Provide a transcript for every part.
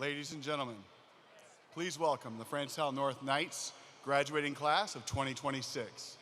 Ladies and gentlemen, please welcome the Franchell North Knights graduating class of 2026.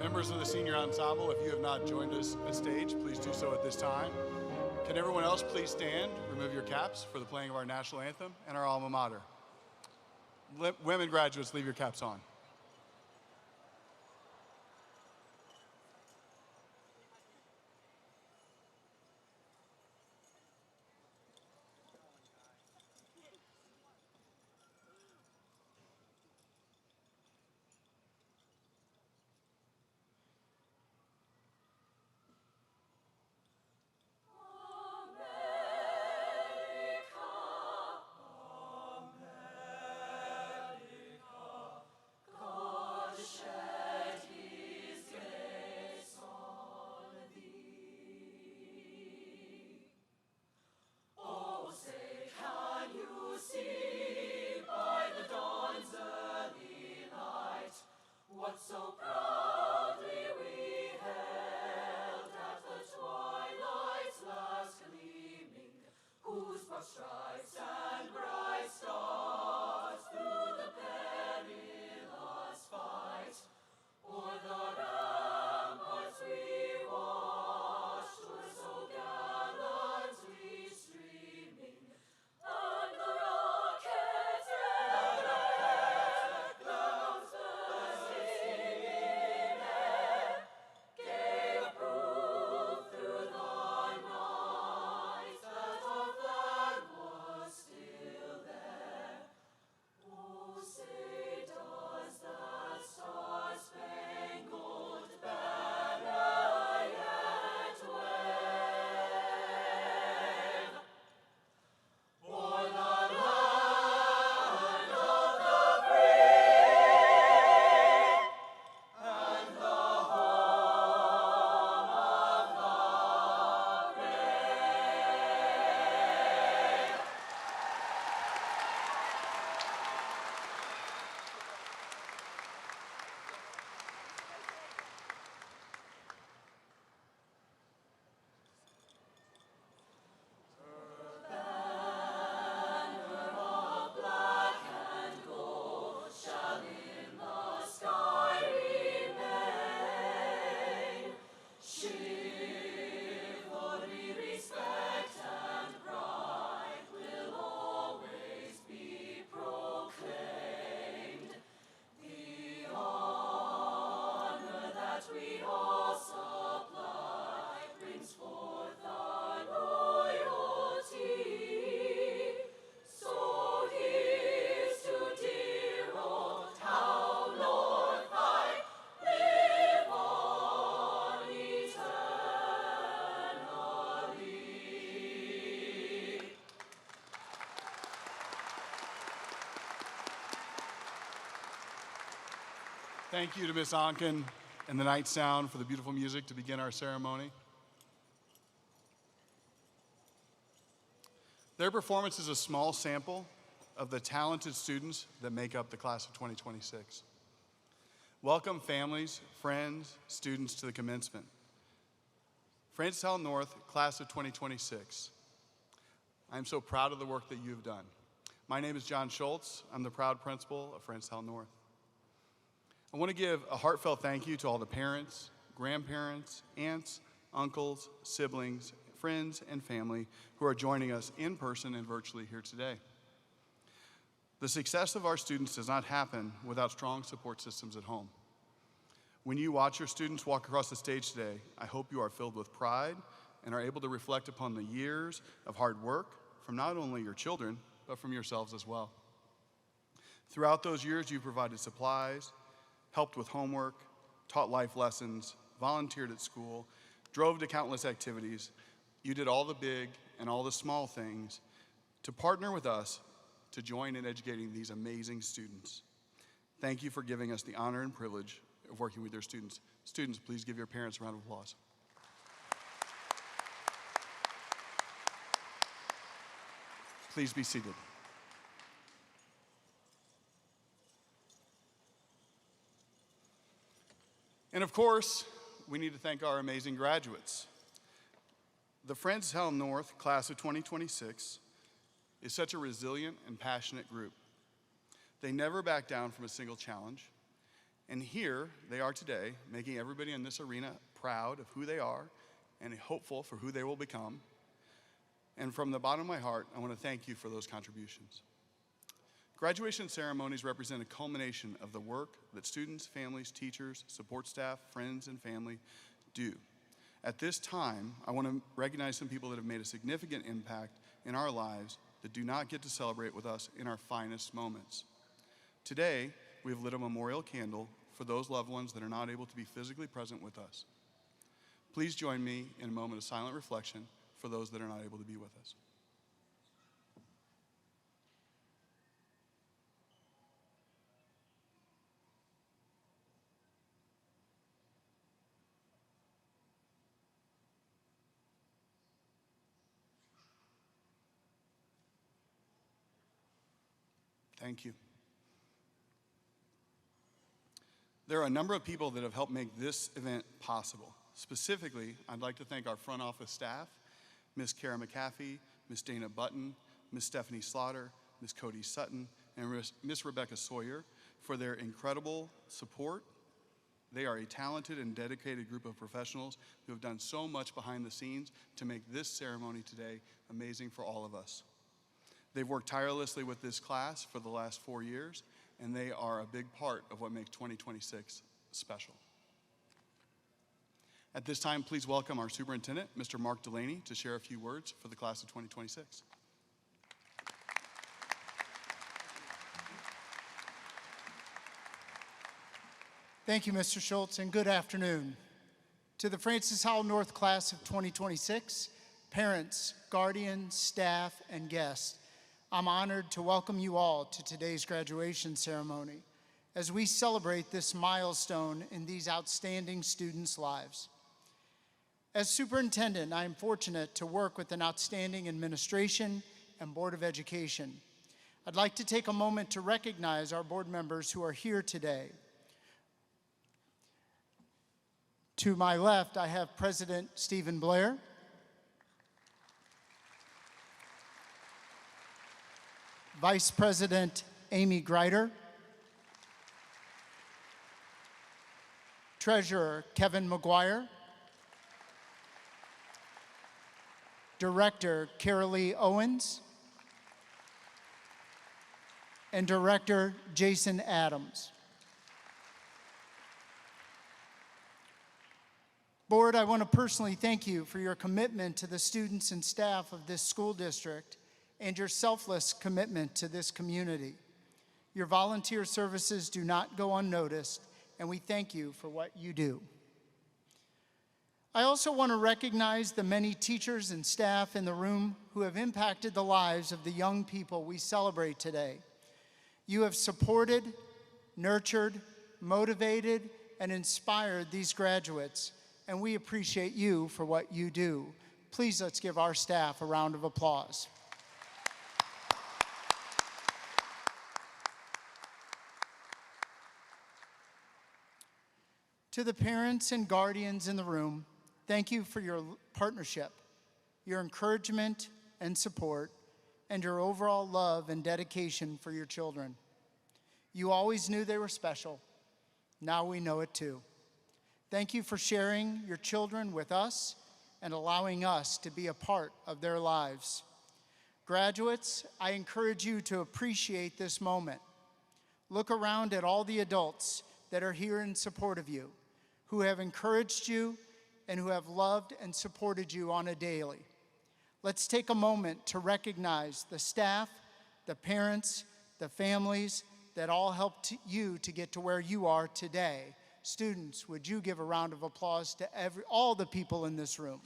Members of the senior ensemble, if you have not joined us at stage, please do so at this time. Can everyone else please stand, remove your caps for the playing of our national anthem and our alma mater. Women graduates, leave your caps on. Thank you to Ms. Onken and the Night Sound for the beautiful music to begin our ceremony. Their performance is a small sample of the talented students that make up the class of 2026. Welcome families, friends, students to the commencement. Francis Howell North, class of 2026. I'm so proud of the work that you've done. My name is John Schultz. I'm the proud principal of Francis Howell North. I want to give a heartfelt thank you to all the parents, grandparents, aunts, uncles, siblings, friends, and family who are joining us in person and virtually here today. The success of our students does not happen without strong support systems at home. When you watch your students walk across the stage today, I hope you are filled with pride and are able to reflect upon the years of hard work from not only your children, but from yourselves as well. Throughout those years, you provided supplies, helped with homework, taught life lessons, volunteered at school, drove to countless activities. You did all the big and all the small things to partner with us to join in educating these amazing students. Thank you for giving us the honor and privilege of working with your students. Students, please give your parents a round of applause. Please be seated. And of course, we need to thank our amazing graduates. The Francis Howell North class of 2026 is such a resilient and passionate group. They never back down from a single challenge, And here they are today, making everybody in this arena proud of who they are and hopeful for who they will become. And from the bottom of my heart, I want to thank you for those contributions. Graduation ceremonies represent a culmination of the work that students, families, teachers, support staff, friends, and family do. At this time, I want to recognize some people that have made a significant impact in our lives that do not get to celebrate with us in our finest moments. Today, we have lit a memorial candle for those loved ones that are not able to be physically present with us. Please join me in a moment of silent reflection for those that are not able to be with us. Thank you. There are a number of people that have helped make this event possible. Specifically, I'd like to thank our front office staff, Ms. Kara McAfee, Ms. Dana Button, Ms. Stephanie Slaughter, Ms. Cody Sutton, and Ms. Rebecca Sawyer for their incredible support. They are a talented and dedicated group of professionals who have done so much behind the scenes to make this ceremony today amazing for all of us. They've worked tirelessly with this class for the last 4 years, and they are a big part of what makes 2026 special. At this time, please welcome our superintendent, Mr. Mark Delaney, to share a few words for the class of 2026. Thank you, Mr. Schultz, and good afternoon. To the Francis Howell North class of 2026, parents, guardians, staff, and guests, I'm honored to welcome you all to today's graduation ceremony as we celebrate this milestone in these outstanding students' lives. As superintendent, I am fortunate to work with an outstanding administration and Board of Education. I'd like to take a moment to recognize our board members who are here today. To my left, I have President Stephen Blair, Vice President Amy Greider, Treasurer Kevin McGuire, Director Carolee Owens, and Director Jason Adams. Board, I want to personally thank you for your commitment to the students and staff of this school district and your selfless commitment to this community. Your volunteer services do not go unnoticed, and we thank you for what you do. I also want to recognize the many teachers and staff in the room who have impacted the lives of the young people we celebrate today. You have supported, nurtured, motivated, and inspired these graduates, and we appreciate you for what you do. Please let's give our staff a round of applause. To the parents and guardians in the room, thank you for your partnership, your encouragement and support, and your overall love and dedication for your children. You always knew they were special. Now we know it too. Thank you for sharing your children with us and allowing us to be a part of their lives. Graduates, I encourage you to appreciate this moment. Look around at all the adults that are here in support of you, who have encouraged you and who have loved and supported you on a daily. Let's take a moment to recognize the staff, the parents, the families that all helped you to get to where you are today. Students, would you give a round of applause to all the people in this room?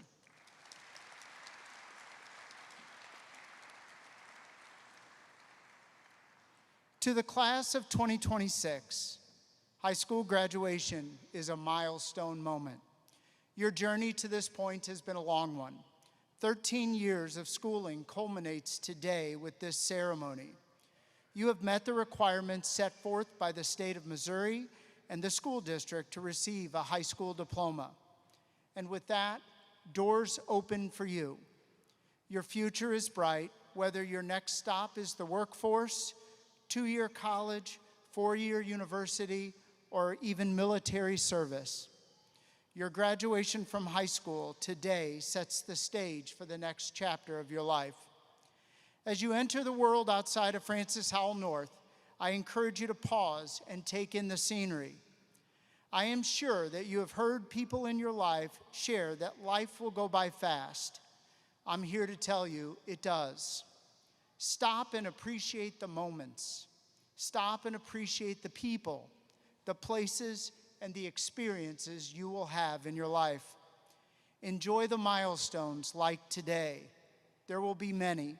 To the class of 2026, high school graduation is a milestone moment. Your journey to this point has been a long one. 13 years of schooling culminates today with this ceremony. You have met the requirements set forth by the state of Missouri and the school district to receive a high school diploma. And with that, doors open for you. Your future is bright, whether your next stop is the workforce, 2-year college, 4-year university, or even military service. Your graduation from high school today sets the stage for the next chapter of your life. As you enter the world outside of Francis Howell North, I encourage you to pause and take in the scenery. I am sure that you have heard people in your life share that life will go by fast. I'm here to tell you it does. Stop and appreciate the moments. Stop and appreciate the people, the places, and the experiences you will have in your life. Enjoy the milestones like today. There will be many.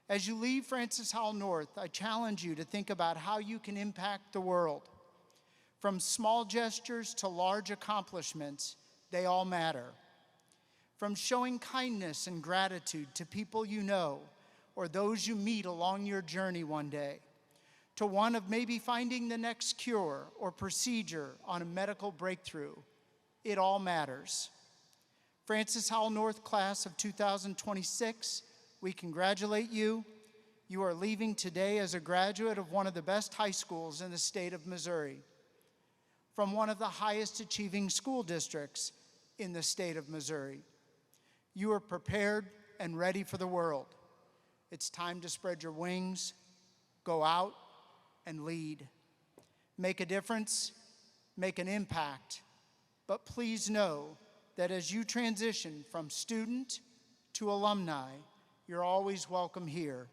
As you leave Francis Howell North, I challenge you to think about how you can impact the world. From small gestures to large accomplishments, they all matter. From showing kindness and gratitude to people you know or those you meet along your journey one day, to one of maybe finding the next cure or procedure on a medical breakthrough, it all matters. Francis Howell North class of 2026, we congratulate you. You are leaving today as a graduate of one of the best high schools in the state of Missouri, from one of the highest achieving school districts in the state of Missouri. You are prepared and ready for the world. It's time to spread your wings, go out, and lead. Make a difference, make an impact. But please know that as you transition from student to alumni, you're always welcome here.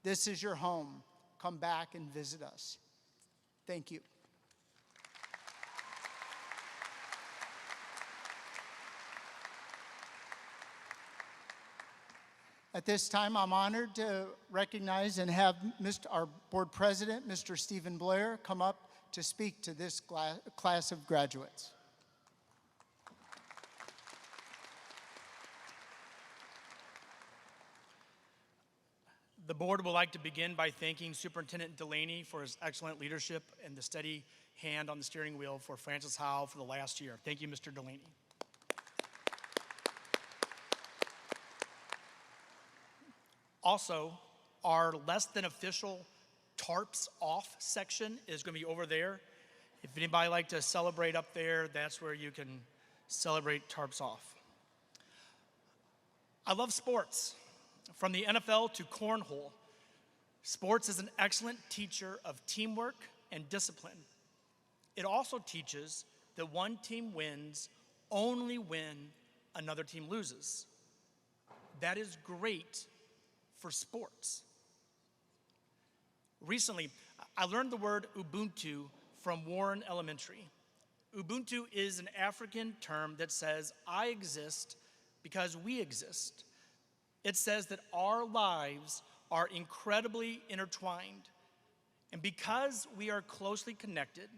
This is your home. Come back and visit us. Thank you. At this time, I'm honored to recognize and have our board president, Mr. Stephen Blair, come up to speak to this class of graduates. The board would like to begin by thanking Superintendent Delaney for his excellent leadership and the steady hand on the steering wheel for Francis Howell for the last year. Thank you, Mr. Delaney. Also, our less than official tarps off section is going to be over there. If anybody like to celebrate up there, that's where you can celebrate tarps off. I love sports. From the NFL to cornhole, sports is an excellent teacher of teamwork and discipline. It also teaches that one team wins only when another team loses. That is great for sports. Recently, I learned the word Ubuntu from Warren Elementary. Ubuntu is an African term that says, I exist because we exist. It says that our lives are incredibly intertwined. And because we are closely connected,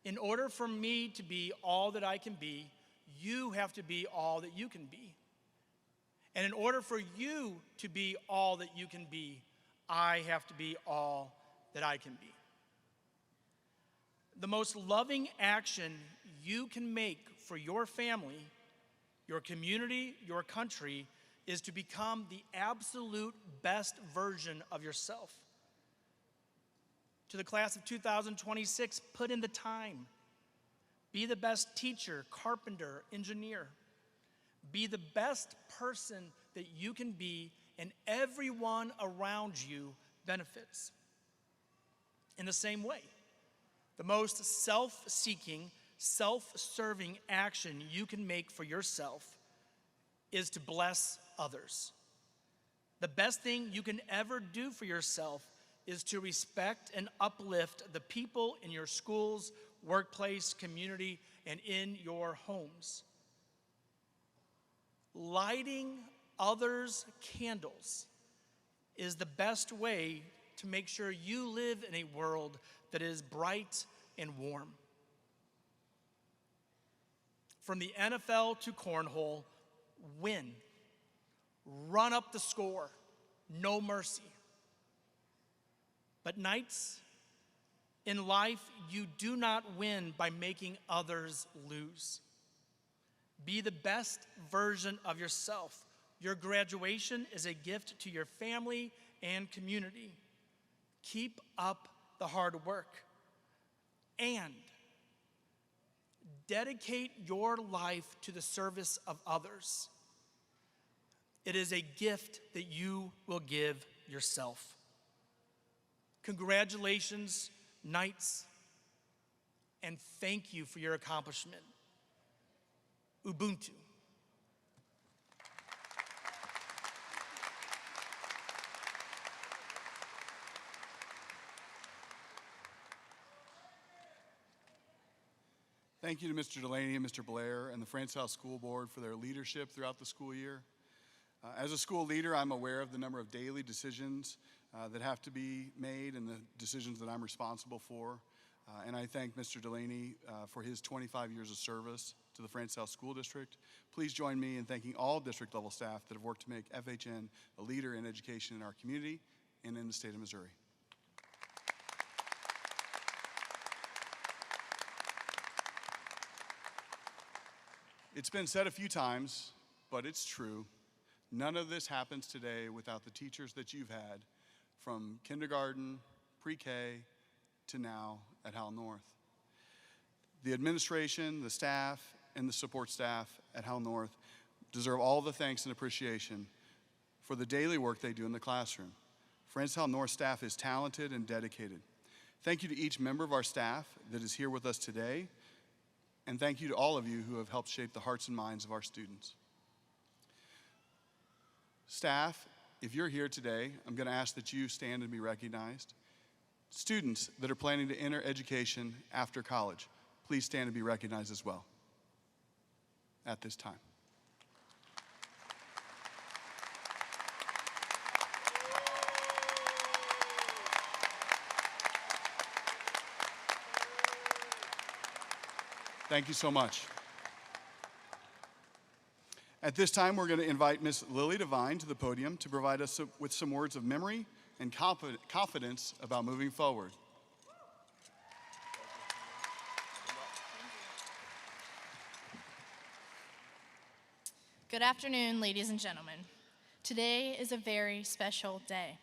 in order for me to be all that I can be, you have to be all that you can be. And in order for you to be all that you can be, I have to be all that I can be. The most loving action you can make for your family, your community, your country, is to become the absolute best version of yourself. To the class of 2026, put in the time. Be the best teacher, carpenter, engineer. Be the best person that you can be, and everyone around you benefits. In the same way, the most self-seeking, self-serving action you can make for yourself is to bless others. The best thing you can ever do for yourself is to respect and uplift the people in your schools, workplace, community, and in your homes. Lighting others' candles is the best way to make sure you live in a world that is bright and warm. From the NFL to cornhole, win. Run up the score, no mercy. But nights, in life, you do not win by making others lose. Be the best version of yourself. Your graduation is a gift to your family and community. Keep up the hard work. And dedicate your life to the service of others. It is a gift that you will give yourself. Congratulations, Knights, and thank you for your accomplishment. Ubuntu. Thank you to Mr. Delaney and Mr. Blair and the Francis Howell School Board for their leadership throughout the school year. As a school leader, I'm aware of the number of daily decisions that have to be made and the decisions that I'm responsible for. And I thank Mr. Delaney for his 25 years of service to the Francis Howell School District. Please join me in thanking all district level staff that have worked to make FHN a leader in education in our community and in the state of Missouri. It's been said a few times, but it's true. None of this happens today without the teachers that you've had from kindergarten, pre-K, to now at Howell North. The administration, the staff, and the support staff at Howell North deserve all the thanks and appreciation for the daily work they do in the classroom. Francis Howell North staff is talented and dedicated. Thank you to each member of our staff that is here with us today. And thank you to all of you who have helped shape the hearts and minds of our students. Staff, if you're here today, I'm going to ask that you stand and be recognized. Students that are planning to enter education after college, please stand and be recognized as well at this time. Thank you so much. At this time, we're going to invite Miss Lily Devine to the podium to provide us with some words of memory and confidence about moving forward. Good afternoon, ladies and gentlemen. Today is a very special day.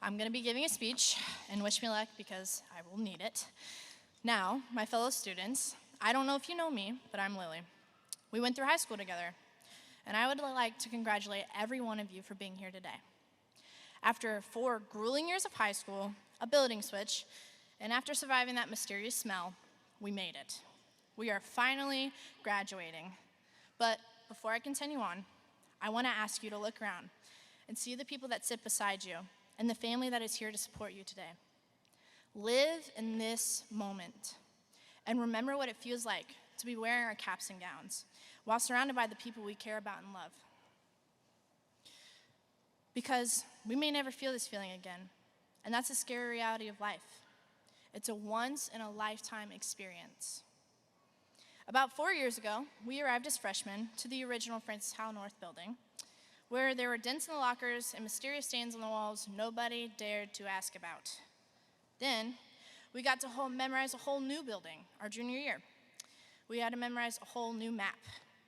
I'm going to be giving a speech, and wish me luck because I will need it. Now, my fellow students, I don't know if you know me, but I'm Lily. We went through high school together, and I would like to congratulate every one of you for being here today. After 4 grueling years of high school, a building switch, and after surviving that mysterious smell, we made it. We are finally graduating. But before I continue on, I want to ask you to look around and see the people that sit beside you and the family that is here to support you today. Live in this moment. And remember what it feels like to be wearing our caps and gowns while surrounded by the people we care about and love. Because we may never feel this feeling again, and that's the scary reality of life. It's a once-in-a-lifetime experience. About 4 years ago, we arrived as freshmen to the original Francis Howell North building, where there were dents in the lockers and mysterious stains on the walls nobody dared to ask about. Then, we got to memorize a whole new building our junior year. We had to memorize a whole new map.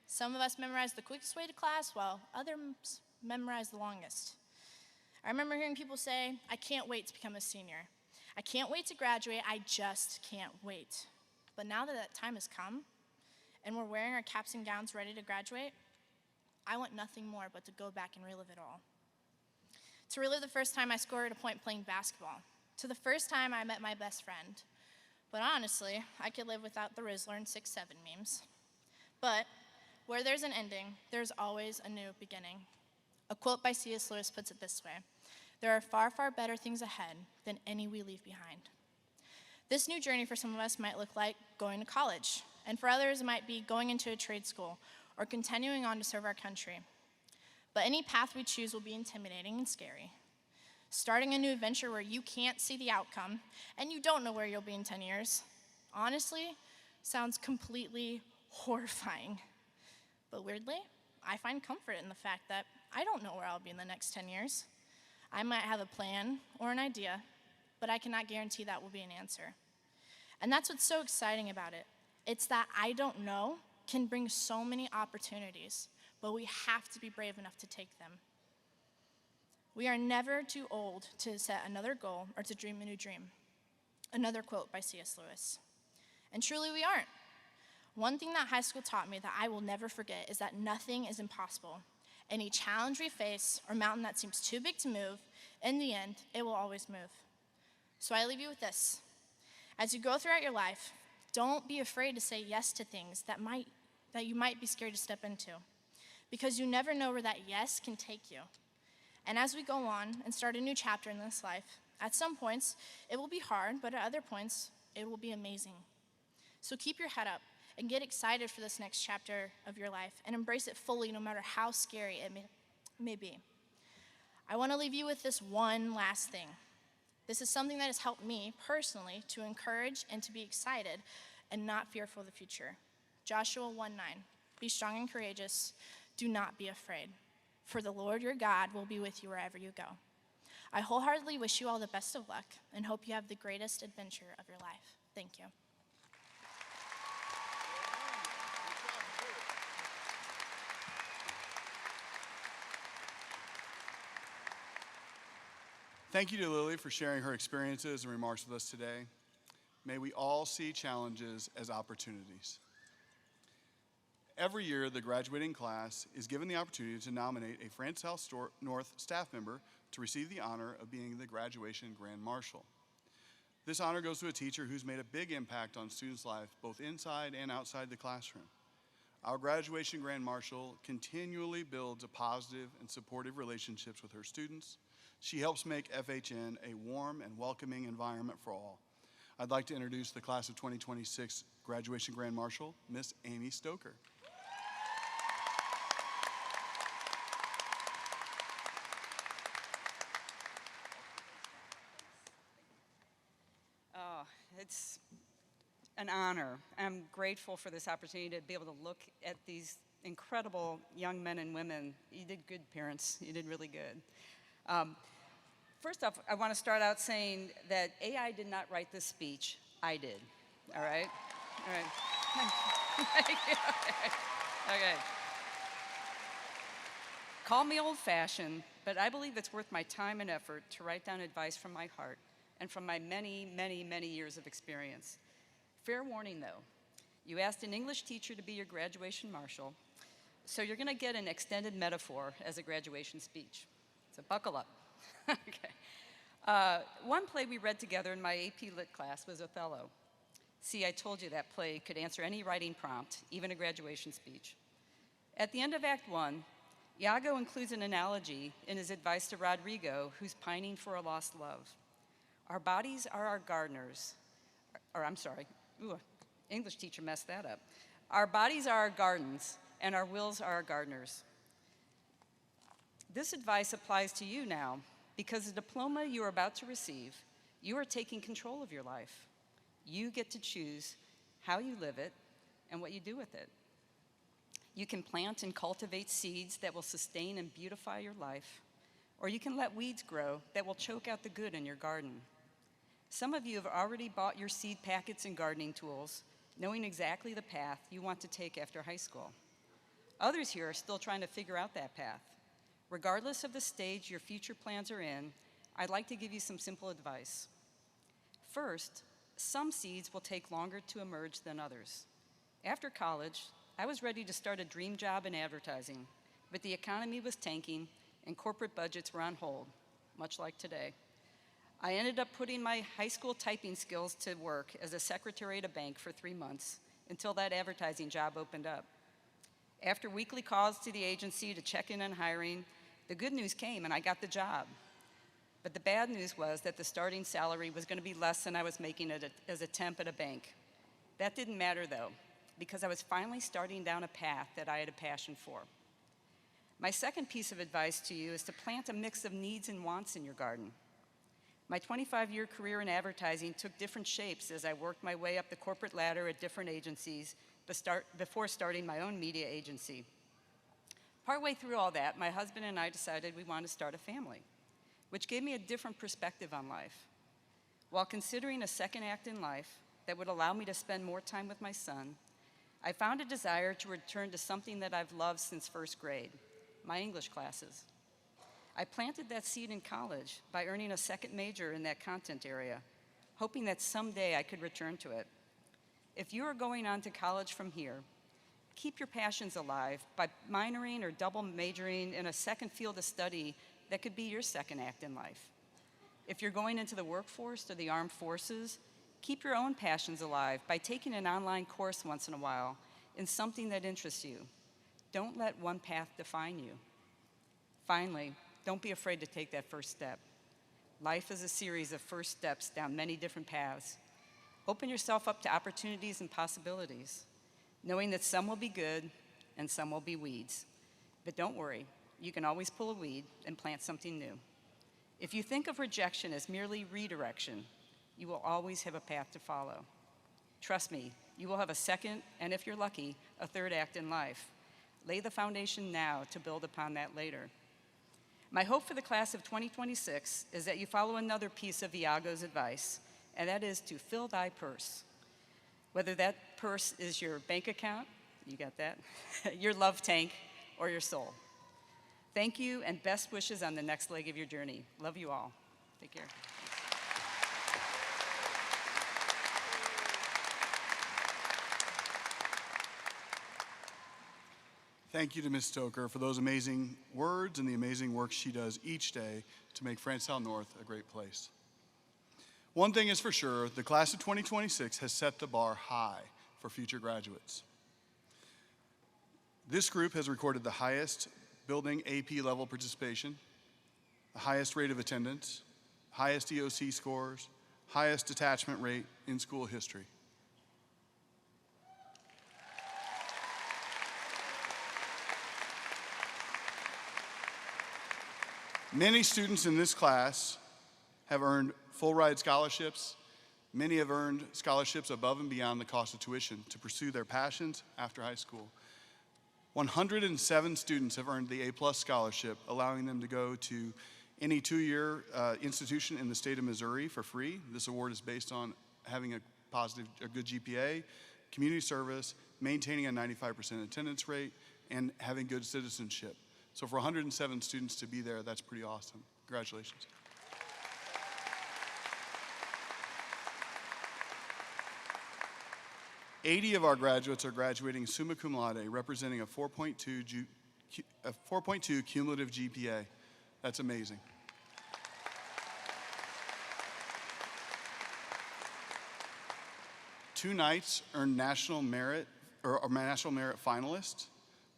Some of us memorized the quickest way to class, while others memorized the longest. I remember hearing people say, I can't wait to become a senior. I can't wait to graduate, I just can't wait. But now that that time has come, and we're wearing our caps and gowns ready to graduate, I want nothing more but to go back and relive it all. To relive the first time I scored a point playing basketball, to the first time I met my best friend. But honestly, I could live without the Rizzler and 6'7" memes. But where there's an ending, there's always a new beginning. A quote by C.S. Lewis puts it this way: there are far, far better things ahead than any we leave behind. This new journey for some of us might look like going to college, and for others it might be going into a trade school or continuing on to serve our country. But any path we choose will be intimidating and scary. Starting a new adventure where you can't see the outcome and you don't know where you'll be in 10 years, honestly, sounds completely horrifying. But weirdly, I find comfort in the fact that I don't know where I'll be in the next 10 years. I might have a plan or an idea, but I cannot guarantee that will be an answer. And that's what's so exciting about it. It's that I don't know can bring so many opportunities, but we have to be brave enough to take them. We are never too old to set another goal or to dream a new dream. Another quote by C.S. Lewis. And truly we aren't. One thing that high school taught me that I will never forget is that nothing is impossible. Any challenge we face or mountain that seems too big to move, in the end, it will always move. So I leave you with this. As you go throughout your life, don't be afraid to say yes to things that you might be scared to step into, because you never know where that yes can take you. And as we go on and start a new chapter in this life, at some points, it will be hard, but at other points, it will be amazing. So keep your head up and get excited for this next chapter of your life and embrace it fully no matter how scary it may be. I want to leave you with this one last thing. This is something that has helped me personally to encourage and to be excited and not fearful of the future. Joshua 1:9, be strong and courageous, do not be afraid, for the Lord your God will be with you wherever you go. I wholeheartedly wish you all the best of luck and hope you have the greatest adventure of your life. Thank you. Thank you to Lily for sharing her experiences and remarks with us today. May we all see challenges as opportunities. Every year, the graduating class is given the opportunity to nominate a France South North staff member to receive the honor of being the graduation Grand Marshal. This honor goes to a teacher who's made a big impact on students' life, both inside and outside the classroom. Our graduation Grand Marshal continually builds a positive and supportive relationships with her students. She helps make FHN a warm and welcoming environment for all. I'd like to introduce the class of 2026 graduation Grand Marshal, Miss Amy Stoker. Oh, it's an honor. I'm grateful for this opportunity to be able to look at these incredible young men and women. You did good, parents. You did really good. First off, I want to start out saying that AI did not write this speech. I did. All right? All right. Thank you. Okay. Call me old-fashioned, but I believe it's worth my time and effort to write down advice from my heart and from my many, many, many years of experience. Fair warning, though. You asked an English teacher to be your graduation marshal, so you're going to get an extended metaphor as a graduation speech. So buckle up. Okay. One play we read together in my AP Lit class was Othello. See, I told you that play could answer any writing prompt, even a graduation speech. At the end of Act 1, Iago includes an analogy in his advice to Rodrigo, who's pining for a lost love. Our bodies are our gardeners, English teacher messed that up. Our bodies are our gardens, and our wills are our gardeners. This advice applies to you now, because the diploma you are about to receive, you are taking control of your life. You get to choose how you live it and what you do with it. You can plant and cultivate seeds that will sustain and beautify your life, or you can let weeds grow that will choke out the good in your garden. Some of you have already bought your seed packets and gardening tools, knowing exactly the path you want to take after high school. Others here are still trying to figure out that path. Regardless of the stage your future plans are in, I'd like to give you some simple advice. First, some seeds will take longer to emerge than others. After college, I was ready to start a dream job in advertising, but the economy was tanking and corporate budgets were on hold, much like today. I ended up putting my high school typing skills to work as a secretary at a bank for 3 months until that advertising job opened up. After weekly calls to the agency to check in on hiring, the good news came and I got the job. But the bad news was that the starting salary was going to be less than I was making as a temp at a bank. That didn't matter though, because I was finally starting down a path that I had a passion for. My second piece of advice to you is to plant a mix of needs and wants in your garden. My 25-year career in advertising took different shapes as I worked my way up the corporate ladder at different agencies before starting my own media agency. Partway through all that, my husband and I decided we wanted to start a family, which gave me a different perspective on life. While considering a second act in life that would allow me to spend more time with my son, I found a desire to return to something that I've loved since first grade, my English classes. I planted that seed in college by earning a second major in that content area, hoping that someday I could return to it. If you are going on to college from here, keep your passions alive by minoring or double majoring in a second field of study that could be your second act in life. If you're going into the workforce or the armed forces, keep your own passions alive by taking an online course once in a while in something that interests you. Don't let one path define you. Finally, don't be afraid to take that first step. Life is a series of first steps down many different paths. Open yourself up to opportunities and possibilities, knowing that some will be good and some will be weeds. But don't worry, you can always pull a weed and plant something new. If you think of rejection as merely redirection, you will always have a path to follow. Trust me, you will have a second, and if you're lucky, a third act in life. Lay the foundation now to build upon that later. My hope for the class of 2026 is that you follow another piece of Iago's advice, and that is to fill thy purse. Whether that purse is your bank account, you got that, your love tank, or your soul. Thank you, and best wishes on the next leg of your journey. Love you all. Take care. Thank you to Ms. Stoker for those amazing words and the amazing work she does each day to make Francetown North a great place. One thing is for sure, the class of 2026 has set the bar high for future graduates. This group has recorded the highest building AP level participation, the highest rate of attendance, highest EOC scores, highest attachment rate in school history. Many students in this class have earned full ride scholarships. Many have earned scholarships above and beyond the cost of tuition to pursue their passions after high school. 107 students have earned the A+ scholarship, allowing them to go to any two-year institution in the state of Missouri for free. This award is based on having a good GPA, community service, maintaining a 95% attendance rate, and having good citizenship. So for 107 students to be there, that's pretty awesome. Congratulations. "80 of our graduates are graduating summa cum laude, representing a 4.2 cumulative GPA. That's amazing. Two Knights earned national merit finalists.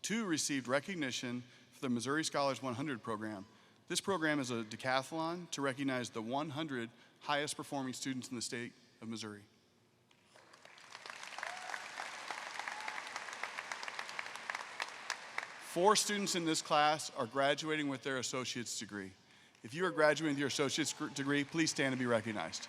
Two received recognition for the Missouri Scholars 100 program. This program is a decathlon to recognize the 100 highest performing students in the state of Missouri. Four students in this class are graduating with their associate's degree. If you are graduating with your associate's degree, please stand and be recognized.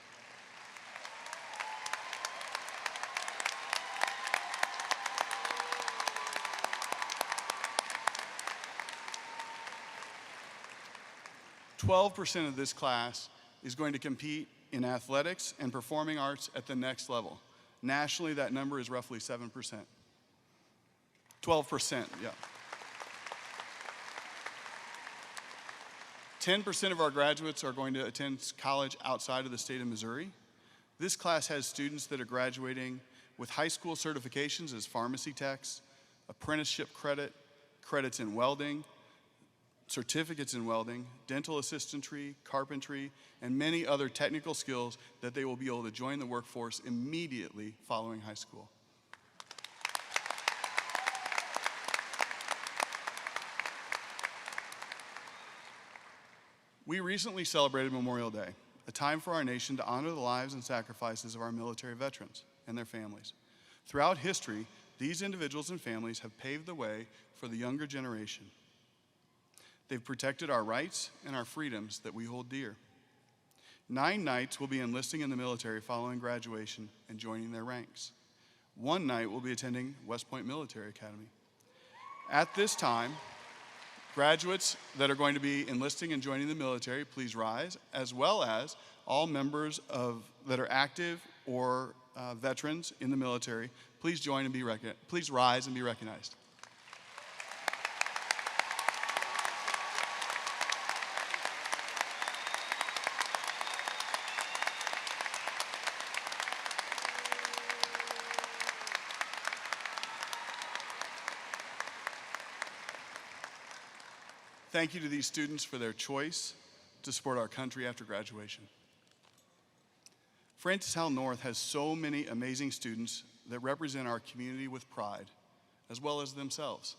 "12% of this class is going to compete in athletics and performing arts at the next level. Nationally, that number is roughly 7%. 12%, yeah. 10% of our graduates are going to attend college outside of the state of Missouri. This class has students that are graduating with high school certifications as pharmacy techs, apprenticeship credits in welding, certificates in welding, dental assistantry, carpentry, and many other technical skills that they will be able to join the workforce immediately following high school. We recently celebrated Memorial Day, a time for our nation to honor the lives and sacrifices of our military veterans and their families. Throughout history, these individuals and families have paved the way for the younger generation. They've protected our rights and our freedoms that we hold dear. 9 Knights will be enlisting in the military following graduation and joining their ranks. 1 Knight will be attending West Point Military Academy. At this time, graduates that are going to be enlisting and joining the military, please rise, as well as all members that are active or veterans in the military, please rise and be recognized. Thank you to these students for their choice to support our country after graduation. Francis Howell North has so many amazing students that represent our community with pride, as well as themselves.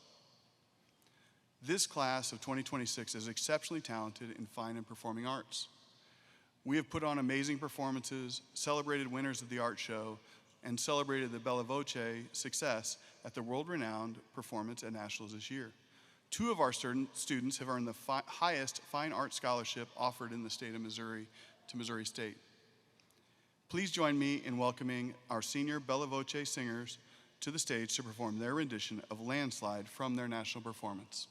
This class of 2026 is exceptionally talented in fine and performing arts. We have put on amazing performances, celebrated winners of the art show, and celebrated the Bella Voce success at the world-renowned performance at Nationals this year. 2 of our students have earned the highest fine art scholarship offered in the state of Missouri to Missouri State. Please join me in welcoming our senior Bella Voce singers to the stage to perform their rendition of Landslide from their national performance.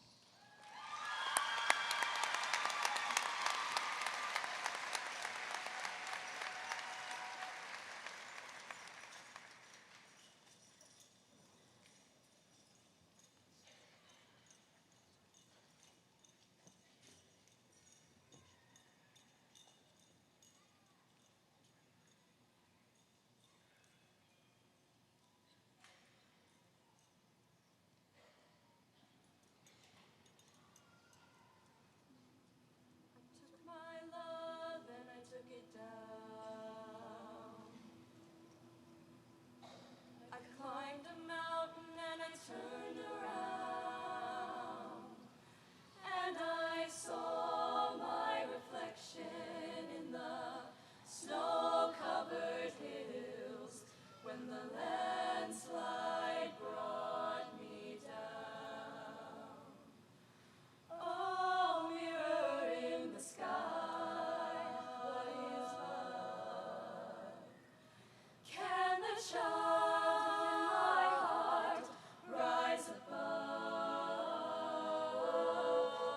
My love and I took it down. I climbed a mountain and I turned around. And I saw my reflection in the snow-covered hills when the landslide brought me down. Oh, mirror in the sky, what is love? Can the child in my heart rise above?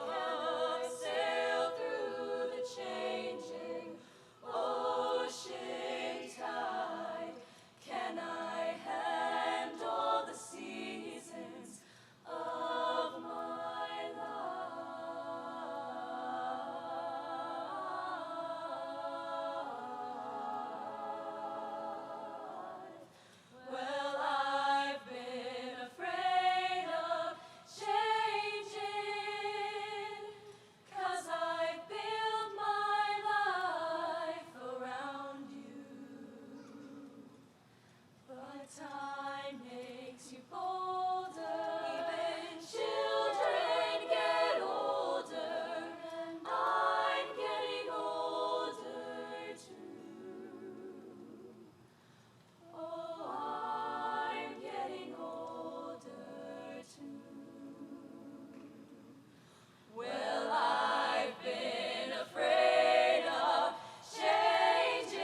Can I sail through the changing ocean tide? Can I handle the seasons of my life? Well, I've been afraid of changing, 'cause I built my life around you. But time makes you bolder. Even children get older, and I'm getting older too. Oh, I'm getting older too. Well, I've been afraid of changing,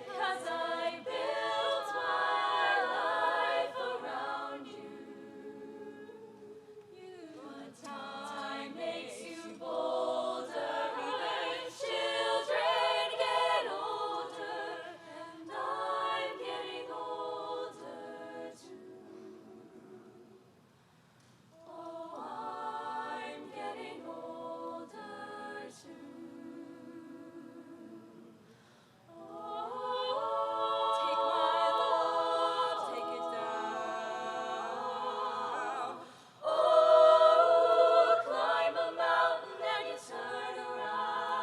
'cause I built my life around you. But time makes you bolder. Even children get older, and I'm getting older too. Oh, I'm getting older too. Oh, take my love, take it down. Oh, climb a mountain and you turn around.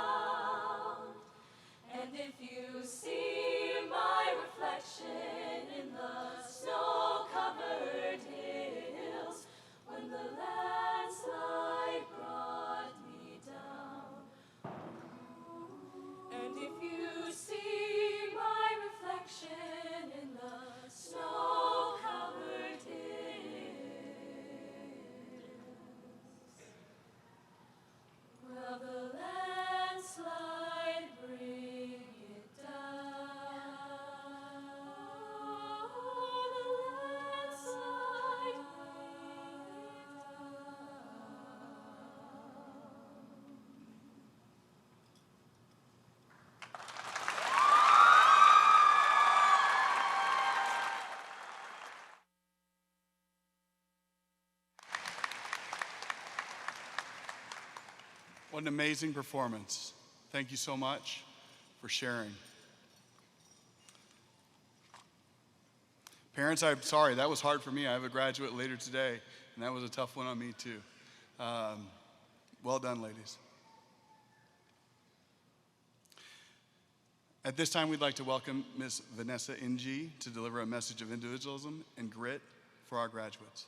And if you see my reflection in the snow-covered hills when the landslide brought me down, and if you see my reflection in the snow-covered hills, will the landslide bring it down? The landslide bring What an amazing performance. Thank you so much for sharing. Parents, I'm sorry, that was hard for me. I have a graduate later today, and that was a tough one on me too. Well done, ladies. At this time, we'd like to welcome Ms. Vanessa Ng to deliver a message of individualism and grit for our graduates.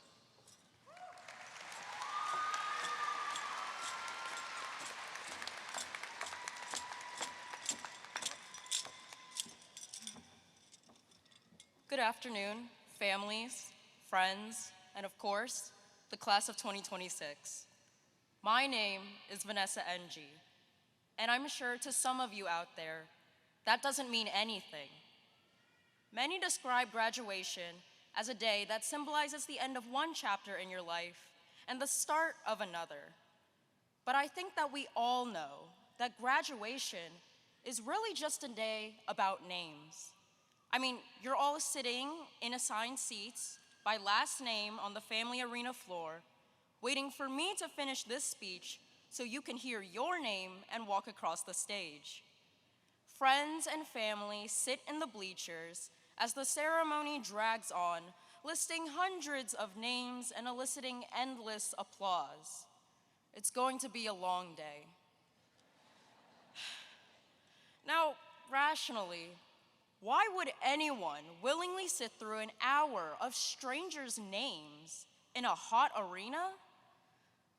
Good afternoon, families, friends, and of course, the class of 2026. My name is Vanessa Ng, and I'm sure to some of you out there, that doesn't mean anything. Many describe graduation as a day that symbolizes the end of one chapter in your life and the start of another. But I think that we all know that graduation is really just a day about names. I mean, you're all sitting in assigned seats by last name on the family arena floor, waiting for me to finish this speech so you can hear your name and walk across the stage. Friends and family sit in the bleachers as the ceremony drags on, listing hundreds of names and eliciting endless applause. It's going to be a long day. Now, rationally, why would anyone willingly sit through an hour of strangers' names in a hot arena?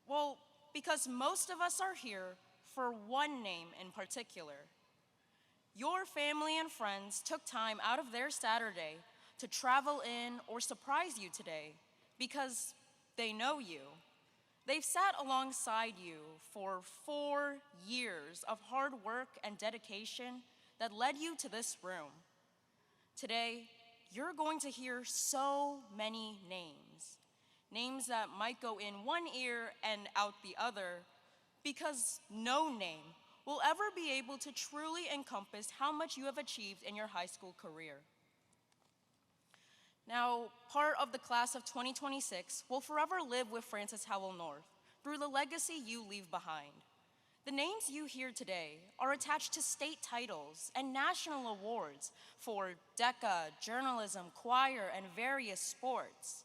Well, because most of us are here for one name in particular. Your family and friends took time out of their Saturday to travel in or surprise you today because they know you. They've sat alongside you for 4 years of hard work and dedication that led you to this room. Today, you're going to hear so many names. Names that might go in one ear and out the other, because no name will ever be able to truly encompass how much you have achieved in your high school career. Now, part of the class of 2026 will forever live with Francis Howell North through the legacy you leave behind. The names you hear today are attached to state titles and national awards for DECA, journalism, choir, and various sports.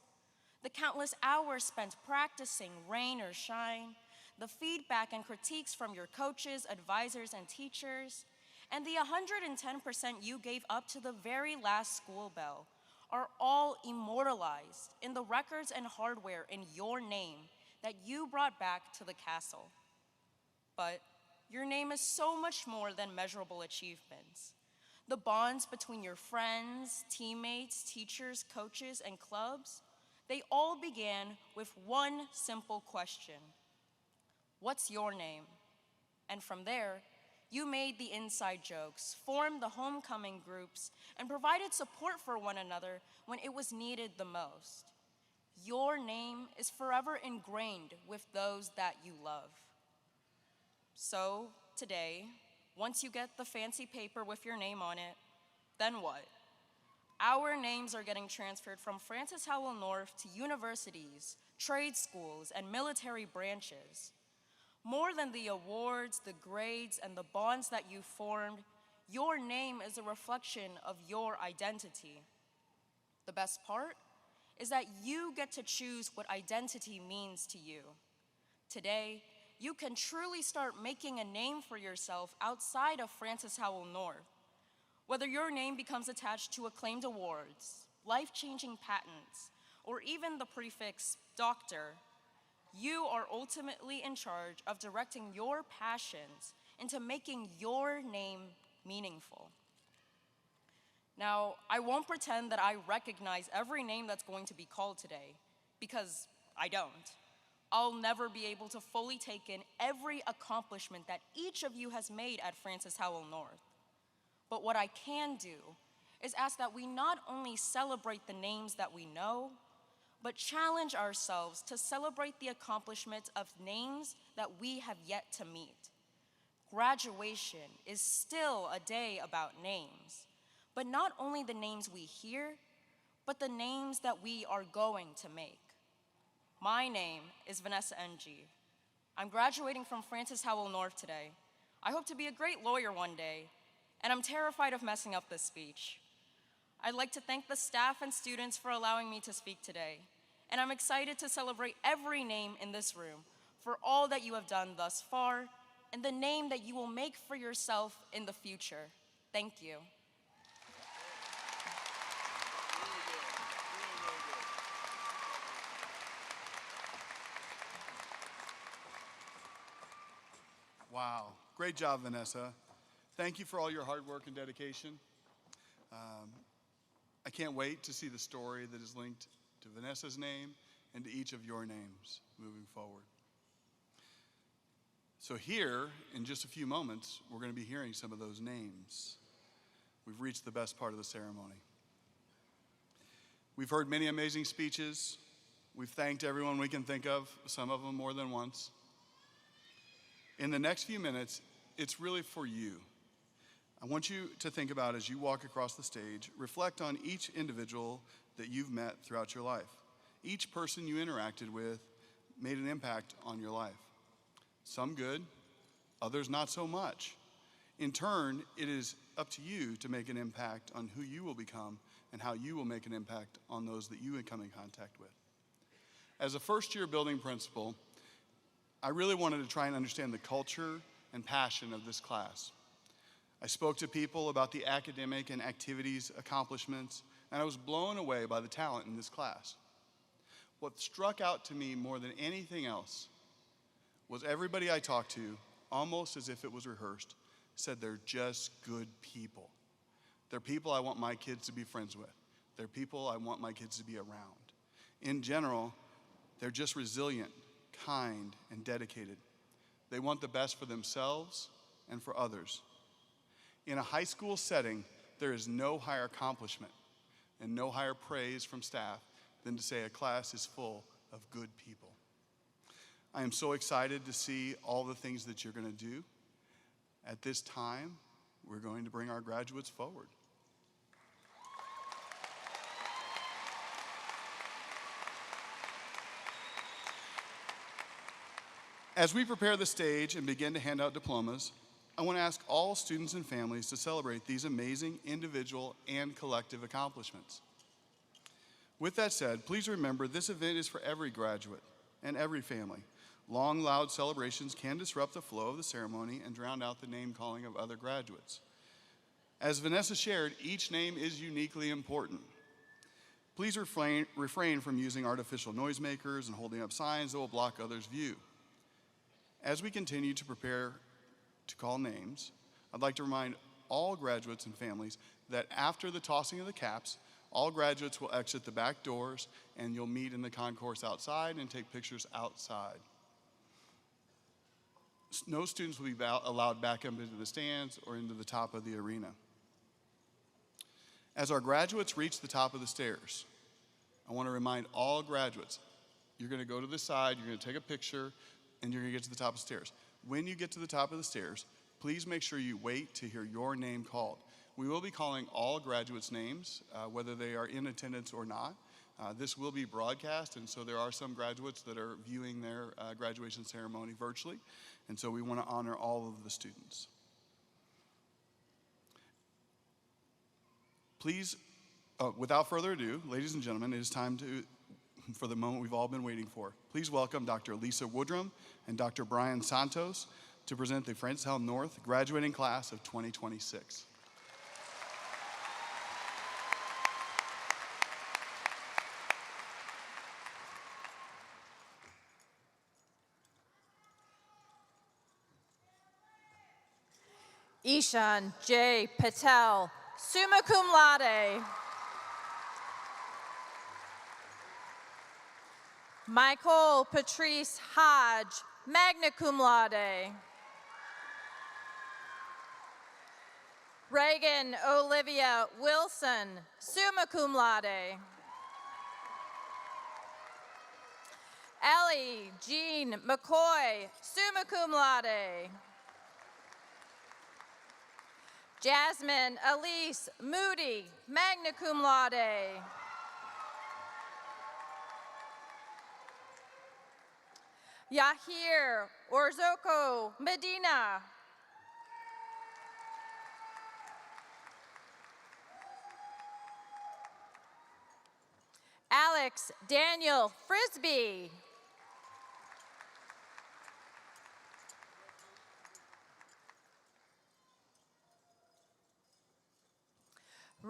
The countless hours spent practicing, rain or shine, the feedback and critiques from your coaches, advisors, and teachers, and the 110% you gave up to the very last school bell are all immortalized in the records and hardware in your name that you brought back to the castle. But your name is so much more than measurable achievements. The bonds between your friends, teammates, teachers, coaches, and clubs, they all began with one simple question: what's your name? And from there, you made the inside jokes, formed the homecoming groups, and provided support for one another when it was needed the most. Your name is forever ingrained with those that you love. So today, once you get the fancy paper with your name on it, then what? Our names are getting transferred from Francis Howell North to universities, trade schools, and military branches. More than the awards, the grades, and the bonds that you formed, your name is a reflection of your identity. The best part is that you get to choose what identity means to you. Today, you can truly start making a name for yourself outside of Francis Howell North. Whether your name becomes attached to acclaimed awards, life-changing patents, or even the prefix doctor, you are ultimately in charge of directing your passions into making your name meaningful. Now, I won't pretend that I recognize every name that's going to be called today, because I don't. I'll never be able to fully take in every accomplishment that each of you has made at Francis Howell North. But what I can do is ask that we not only celebrate the names that we know, but challenge ourselves to celebrate the accomplishments of names that we have yet to meet. Graduation is still a day about names, but not only the names we hear, but the names that we are going to make. My name is Vanessa Ng. I'm graduating from Francis Howell North today. I hope to be a great lawyer one day, and I'm terrified of messing up this speech. I'd like to thank the staff and students for allowing me to speak today, and I'm excited to celebrate every name in this room for all that you have done thus far and the name that you will make for yourself in the future. Thank you. Wow, great job, Vanessa. Thank you for all your hard work and dedication. I can't wait to see the story that is linked to Vanessa's name and to each of your names moving forward. So here, in just a few moments, we're going to be hearing some of those names. We've reached the best part of the ceremony. We've heard many amazing speeches. We've thanked everyone we can think of, some of them more than once. In the next few minutes, it's really for you. I want you to think about, as you walk across the stage, reflect on each individual that you've met throughout your life. Each person you interacted with made an impact on your life. Some good, others not so much. In turn, it is up to you to make an impact on who you will become and how you will make an impact on those that you come in contact with. As a first-year building principal, I really wanted to try and understand the culture and passion of this class. I spoke to people about the academic and activities accomplishments, and I was blown away by the talent in this class. What struck out to me more than anything else was everybody I talked to, almost as if it was rehearsed, said they're just good people. They're people I want my kids to be friends with. They're people I want my kids to be around. In general, they're just resilient, kind, and dedicated. They want the best for themselves and for others. In a high school setting, there is no higher accomplishment and no higher praise from staff than to say a class is full of good people. I am so excited to see all the things that you're going to do. At this time, we're going to bring our graduates forward. As we prepare the stage and begin to hand out diplomas, I want to ask all students and families to celebrate these amazing individual and collective accomplishments. With that said, please remember this event is for every graduate and every family. Long, loud celebrations can disrupt the flow of the ceremony and drown out the name calling of other graduates. As Vanessa shared, each name is uniquely important. Please refrain from using artificial noisemakers and holding up signs that will block others' view. As we continue to prepare to call names, I'd like to remind all graduates and families that after the tossing of the caps, all graduates will exit the back doors and you'll meet in the concourse outside and take pictures outside. No students will be allowed back up into the stands or into the top of the arena. As our graduates reach the top of the stairs, I want to remind all graduates, you're going to go to the side, you're going to take a picture, and you're going to get to the top of the stairs. When you get to the top of the stairs, please make sure you wait to hear your name called. We will be calling all graduates' names, whether they are in attendance or not. This will be broadcast, and so there are some graduates that are viewing their graduation ceremony virtually, and so we want to honor all of the students. Please, without further ado, ladies and gentlemen, it is time for the moment we've all been waiting for. Please welcome Dr. Lisa Woodrum and Dr. Brian Santos to present the Francis Howell North graduating class of 2026. Ishan J. Patel, summa cum laude. Michael Patrice Hodge, magna cum laude. Reagan Olivia Wilson, summa cum laude. Ellie Jean McCoy, summa cum laude. Jasmine Elise Moody, magna cum laude. Yahir Orzoko Medina. Alex Daniel Frisbee.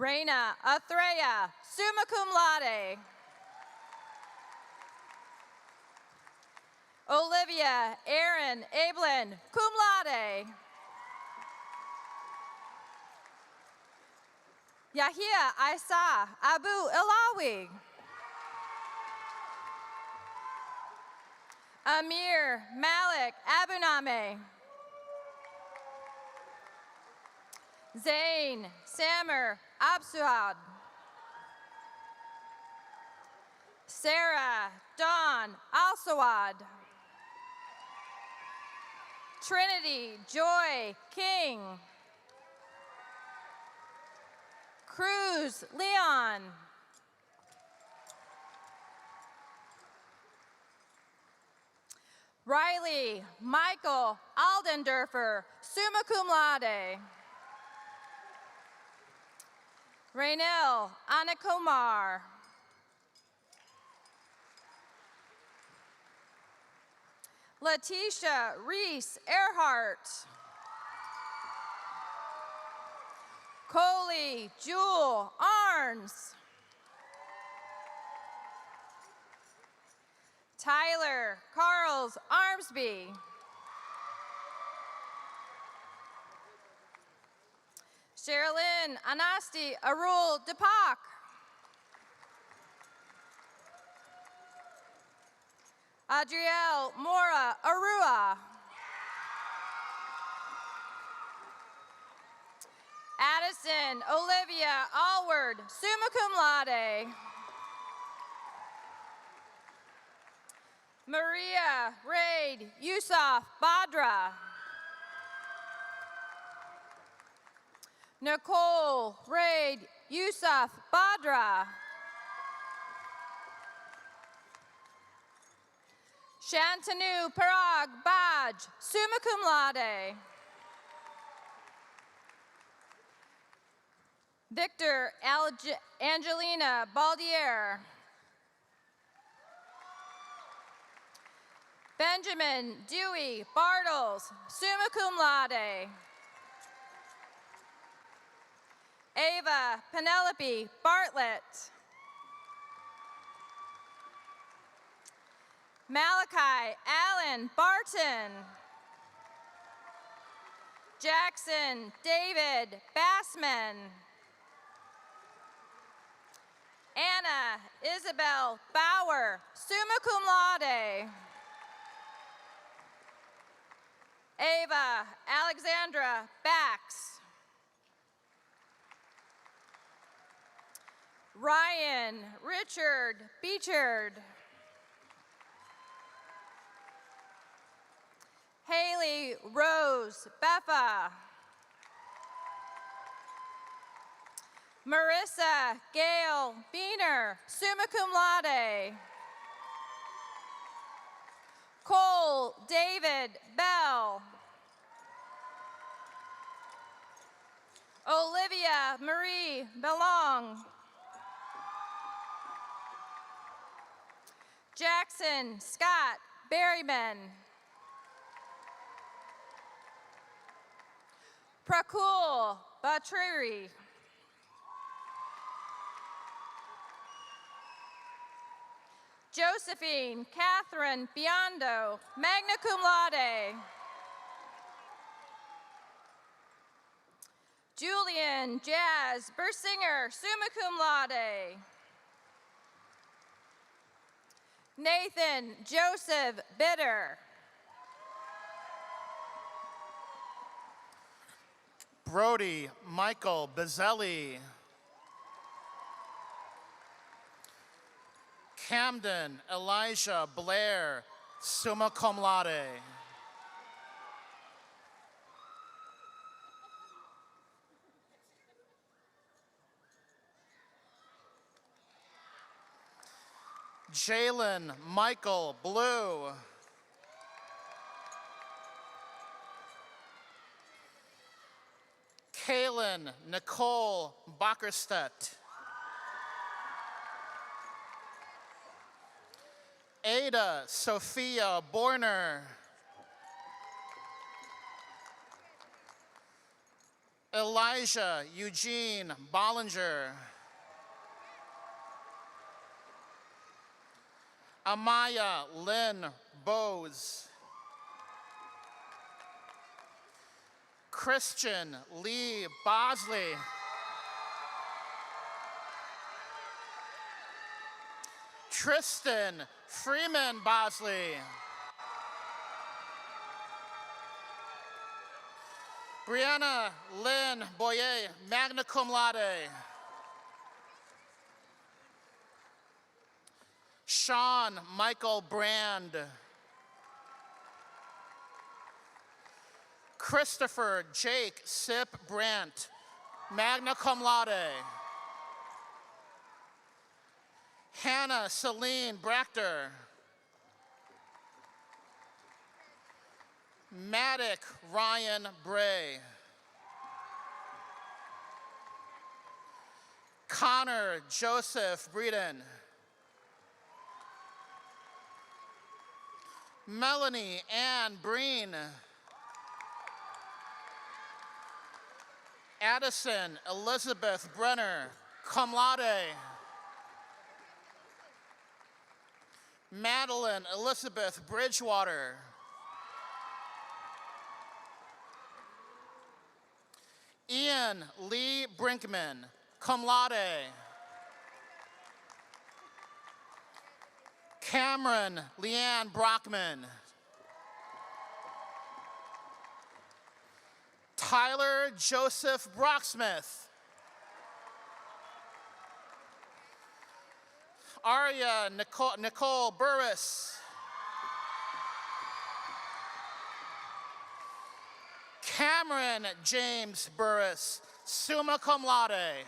Reina Atreya, summa cum laude. Olivia Erin Ablin, cum laude. Yahia Isa Abu Ilawi. Amir Malik Abuname. Zain Samer Absuad. Sarah Dawn Al-Sawad. Trinity Joy King. Cruz Leon. Riley Michael Aldendorfer, summa cum laude. Raynell Anakomar. Letitia Reese Earhart. Coley Jewel Arns. Tyler Carls Armsby. Sherilyn Anasti Arul Depak. Adrielle Mora Arua. Addison Olivia Allward, summa cum laude. Maria Raid Yusuf Badra. Nicole Raid Yusuf Badra. Shantanu Parag Baj, summa cum laude. Victor Angelina Baldier. Benjamin Dewey Bartles, summa cum laude. Ava Penelope Bartlett. Malachi Allen Barton. Jackson David Bassman. Anna Isabel Bauer, summa cum laude. Ava Alexandra Bax. Ryan Richard Beechard. Haley Rose Beffa. Marissa Gail Beener, summa cum laude. Cole David Bell. Olivia Marie Belong. Jackson Scott Berryman. Prakul Batriri. Josephine Catherine Biondo, magna cum laude. Julian Jazz Bersinger, summa cum laude. Nathan Joseph Bitter. Brody Michael Bazzelli. Camden Elijah Blair, summa cum laude. Jalen Michael Blue. Kaylin Nicole Bockerstedt. Ada Sophia Borner. Elijah Eugene Bollinger. Amaya Lynn Bowes. Christian Lee Bosley. Tristan Freeman Bosley. Brianna Lynn Boyer, magna cum laude. Sean Michael Brand. Christopher Jake Sip Brandt, magna cum laude. Hannah Celine Brachter. Maddock Ryan Bray. Connor Joseph Breeden. Melanie Ann Breen. Addison Elizabeth Brenner, cum laude. Madeline Elizabeth Bridgewater. Ian Lee Brinkman, cum laude. Cameron Leanne Brockman. Tyler Joseph Brocksmith. Aria Nicole Burris. Cameron James Burris, summa cum laude.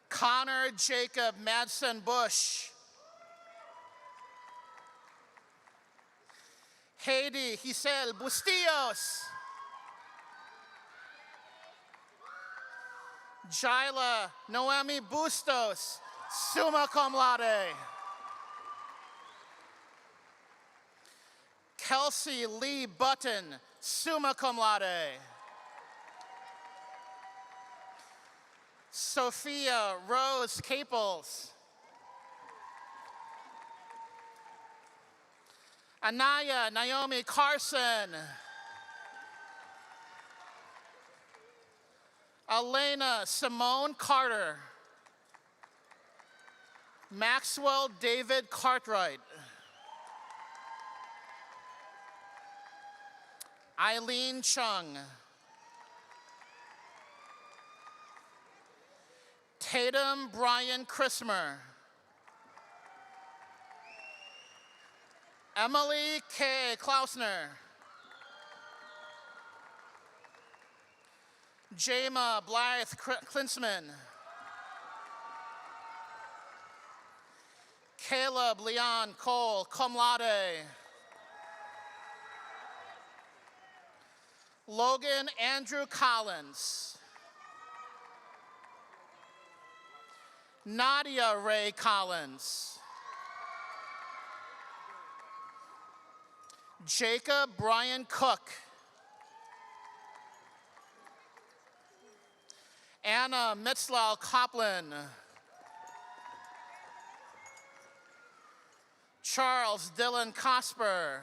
Connor Jacob Madsen Bush. Heidi Giselle Bustillos. Jyla Noemi Bustos, summa cum laude. Kelsey Lee Button, summa cum laude. Sophia Rose Caples. Anaya Naomi Carson. Elena Simone Carter. Maxwell David Cartwright. Eileen Chung. Tatum Brian Christmer. Emily K. Klausner. Jama Blythe Klinsman. Caleb Leon Cole, cum laude. Logan Andrew Collins. Nadia Ray Collins. Jacob Brian Cook. Anna Mitzlau Coplin. Charles Dylan Cosper.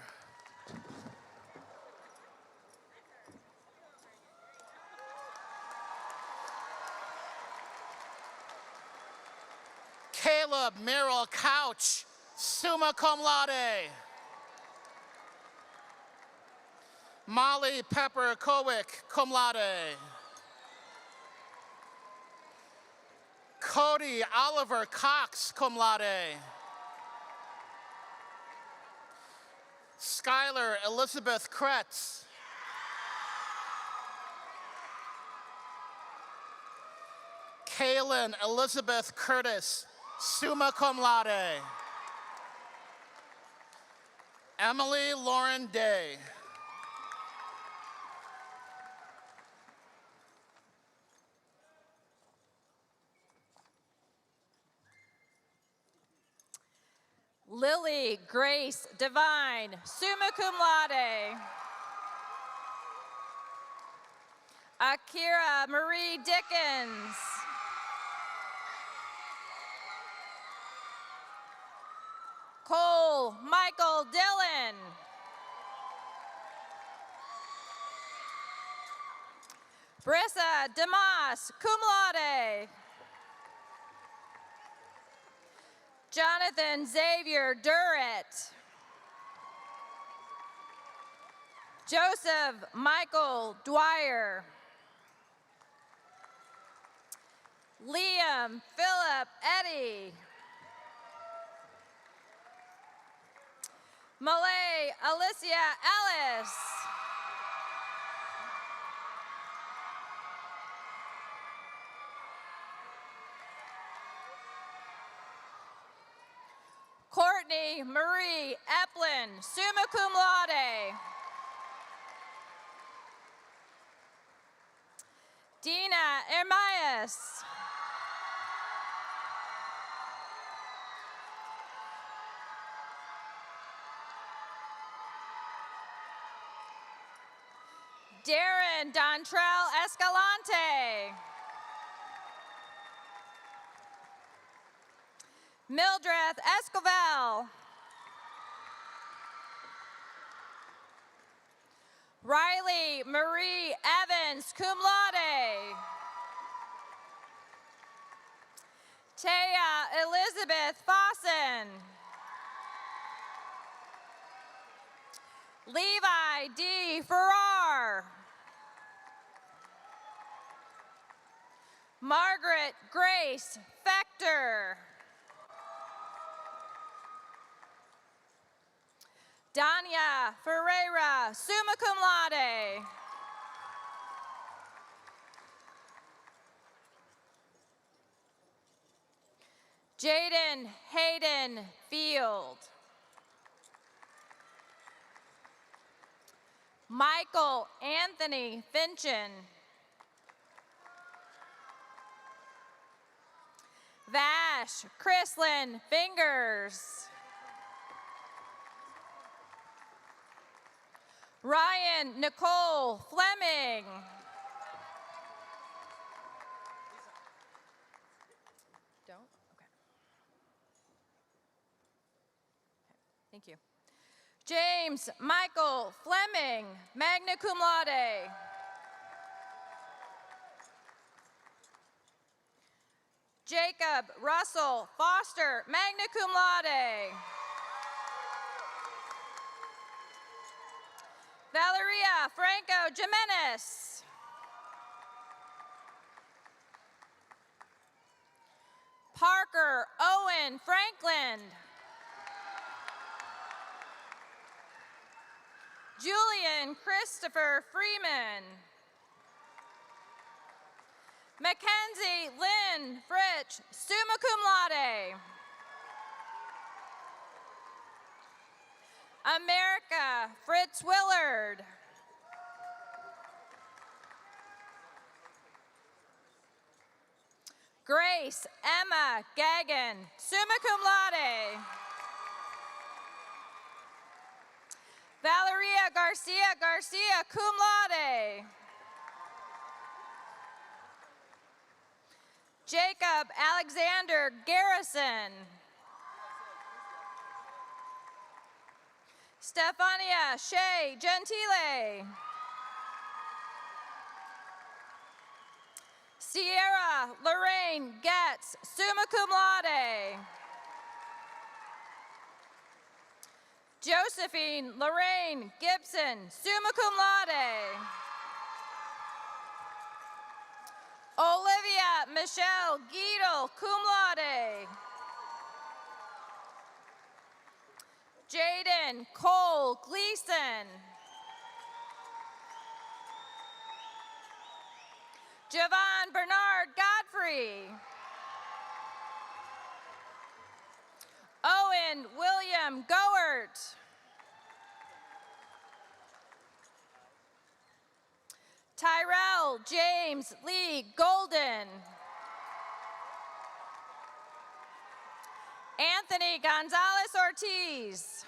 Caleb Merrill Couch, summa cum laude. Molly Pepper Kowick, cum laude. Cody Oliver Cox, cum laude. Skylar Elizabeth Kretz. Kaylin Elizabeth Curtis, summa cum laude. Emily Lauren Day. Lily Grace Divine, summa cum laude. Akira Marie Dickens. Cole Michael Dillon. Brissa DeMoss, cum laude. Jonathan Xavier Durrett. Joseph Michael Dwyer. Liam Philip Eddy. Malay Alicia Ellis. Courtney Marie Eplin, summa cum laude. Dina Ermias. Darren Dontrell Escalante. Mildred Escovel. Riley Marie Evans, cum laude. Taya Elizabeth Fossen. Levi D. Farrar. Margaret Grace Fector. Danya Ferreira, summa cum laude. Jaden Hayden Field. Michael Anthony Finchen. Vash Chrislyn Fingers. Ryan Nicole Fleming. Don't? Okay. Thank you. James Michael Fleming, magna cum laude. Jacob Russell Foster, magna cum laude. Valeria Franco Jimenez. Parker Owen Franklin. Julian Christopher Freeman. Mackenzie Lynn Fritsch, summa cum laude. America Fritz Willard. Grace Emma Gagan, summa cum laude. Valeria Garcia, cum laude. Jacob Alexander Garrison. Stefania Shea Gentile. Sierra Lorraine Getz, summa cum laude. Josephine Lorraine Gibson, summa cum laude. Olivia Michelle Giedel, cum laude. Jaden Cole Gleason. Javon Bernard Godfrey. Owen William Goert. Tyrell James Lee Golden. Anthony Gonzalez Ortiz.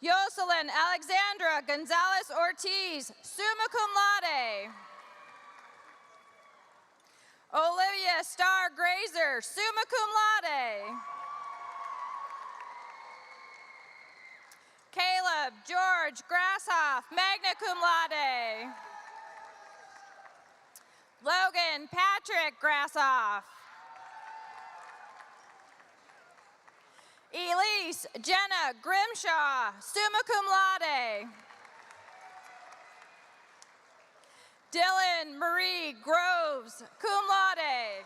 Yoselin Alexandra Gonzalez Ortiz, summa cum laude. Olivia Starr Grazer, summa cum laude. Caleb George Grasshoff, magna cum laude. Logan Patrick Grasshoff. Elise Jenna Grimshaw, summa cum laude. Dylan Marie Groves, cum laude.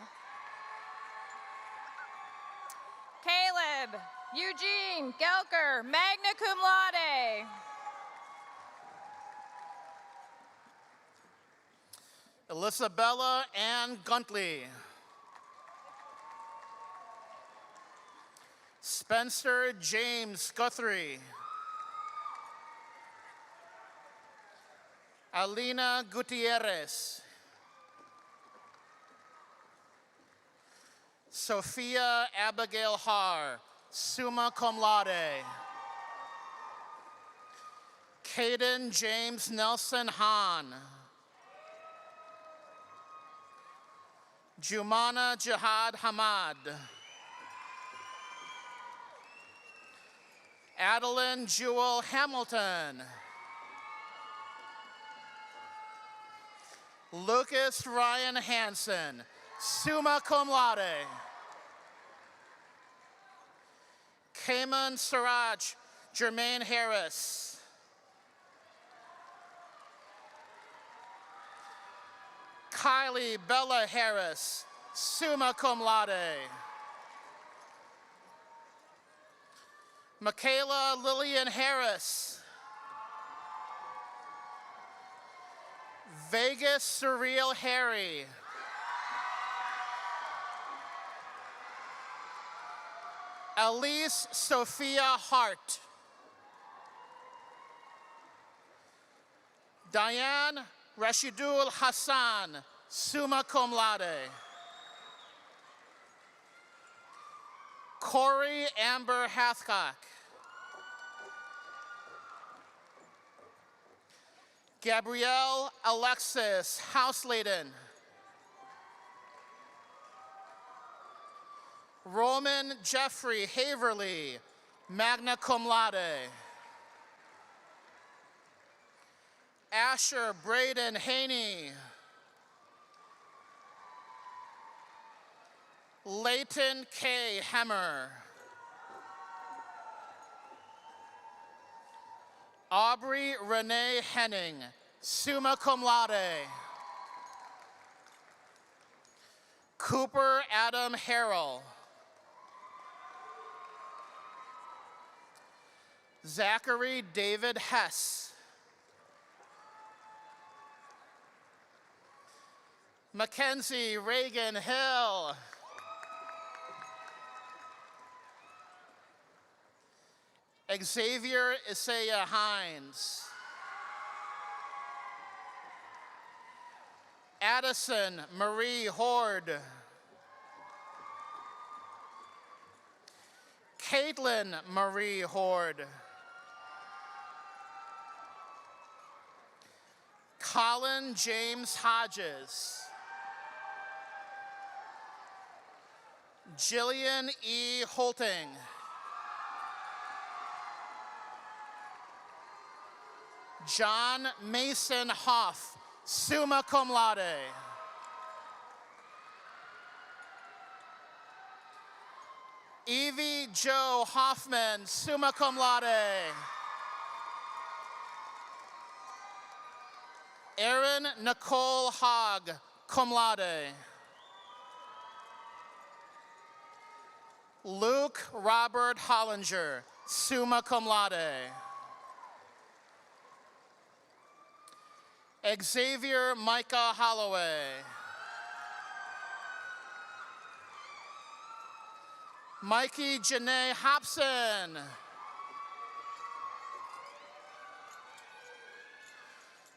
Caleb Eugene Gelker, magna cum laude. Elisabella Ann Guntley. Spencer James Guthrie. Alina Gutierrez. Sophia Abigail Har, summa cum laude. Caden James Nelson Hahn. Jumana Jihad Hamad. Adeline Jewel Hamilton. Lucas Ryan Hansen, summa cum laude. Cayman Siraj Jermaine Harris. Kylie Bella Harris, summa cum laude. Michaela Lillian Harris. Vegas Surreal Harry. Elise Sophia Hart. Diane Rashidul Hassan, summa cum laude. Corey Amber Hathcock. Gabrielle Alexis Houseleden. Roman Jeffrey Haverly, magna cum laude. Asher Braden Haney. Leighton K. Hemmer. Aubrey Renee Henning, summa cum laude. Cooper Adam Harrell. Zachary David Hess. Mackenzie Reagan Hill. Xavier Isaiah Hines. Addison Marie Horde. Caitlin Marie Horde. Colin James Hodges. Jillian E. Holting. John Mason Hoff, summa cum laude. Evie Joe Hoffman, summa cum laude. Erin Nicole Hogg, cum laude. Luke Robert Hollinger, summa cum laude. Xavier Micah Holloway. Mikey Janae Hobson.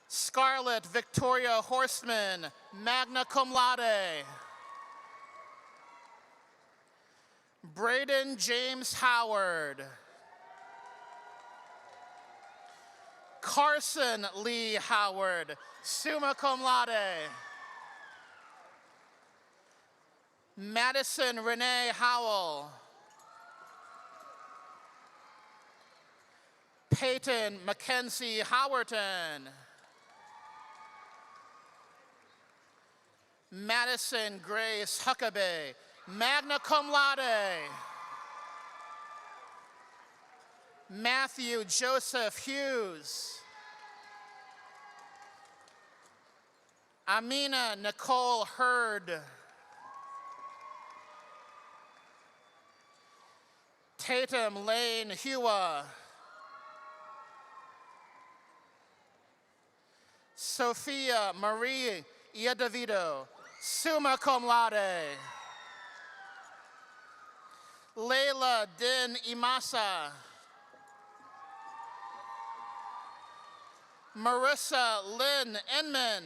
Scarlett Victoria Horstman, magna cum laude. Braden James Howard. Carson Lee Howard, summa cum laude. Madison Renee Howell. Peyton Mackenzie Howerton. Madison Grace Huckabee, magna cum laude. Matthew Joseph Hughes. Amina Nicole Hurd. Tatum Lane Hua. Sophia Marie Iadevido, summa cum laude. Layla Din Imasa. Marissa Lynn Inman,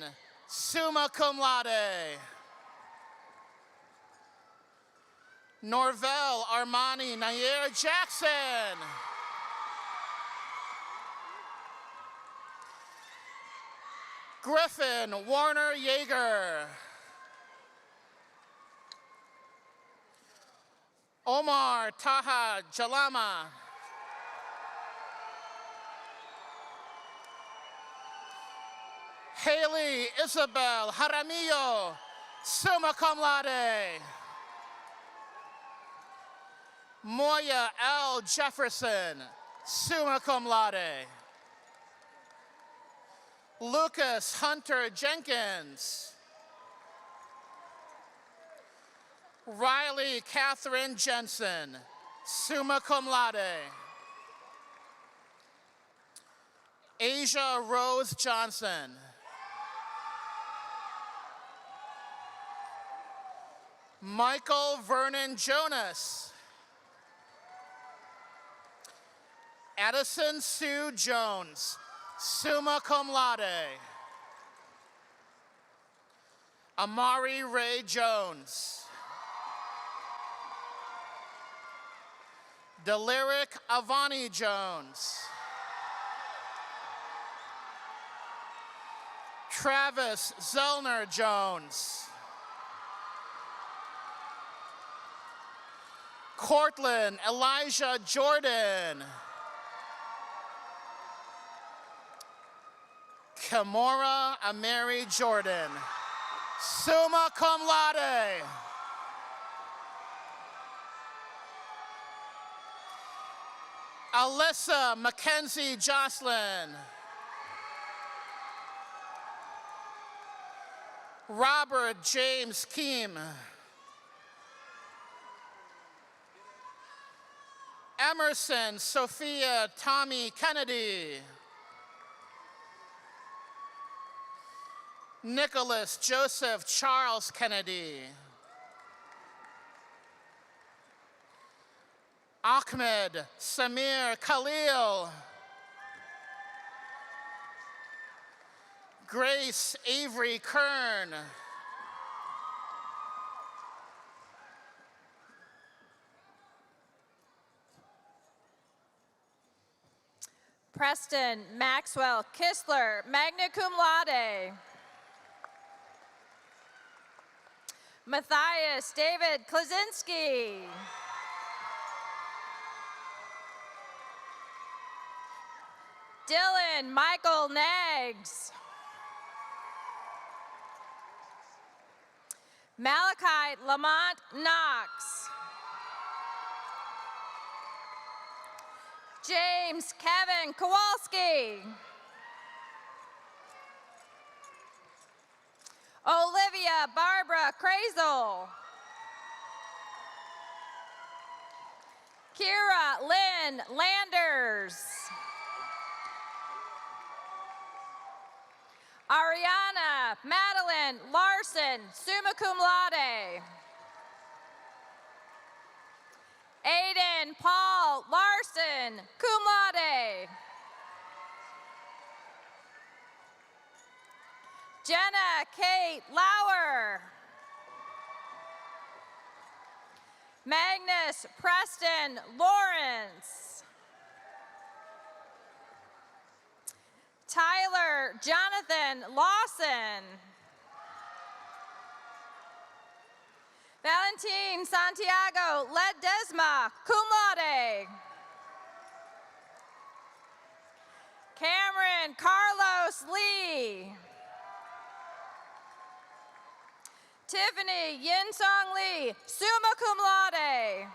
summa cum laude. Norvell Armani Nair Jackson. Griffin Warner Yeager. Omar Taha Jalama. Haley Isabel Jaramillo, summa cum laude. Moya L. Jefferson, summa cum laude. Lucas Hunter Jenkins. Riley Catherine Jensen, summa cum laude. Asia Rose Johnson. Michael Vernon Jonas. Addison Sue Jones, summa cum laude. Amari Ray Jones. Deliric Avani Jones. Travis Zellner Jones. Cortland Elijah Jordan. Kimora Ameri Jordan, summa cum laude. Alyssa Mackenzie Jocelyn. Robert James Keem. Emerson Sophia Tommy Kennedy. Nicholas Joseph Charles Kennedy. Ahmed Samir Khalil. Grace Avery Kern. Preston Maxwell Kistler, magna cum laude. Matthias David Klaczynski. Dylan Michael Neggs. Malachi Lamont Knox. James Kevin Kowalski. Olivia Barbara Krazel. Kira Lynn Landers. Ariana Madeline Larson, summa cum laude. Aiden Paul Larson, cum laude. Jenna Kate Lauer. Magnus Preston Lawrence. Tyler Jonathan Lawson. Valentin Santiago Ledesma, cum laude. Cameron Carlos Lee. Tiffany Yinsong Lee, summa cum laude.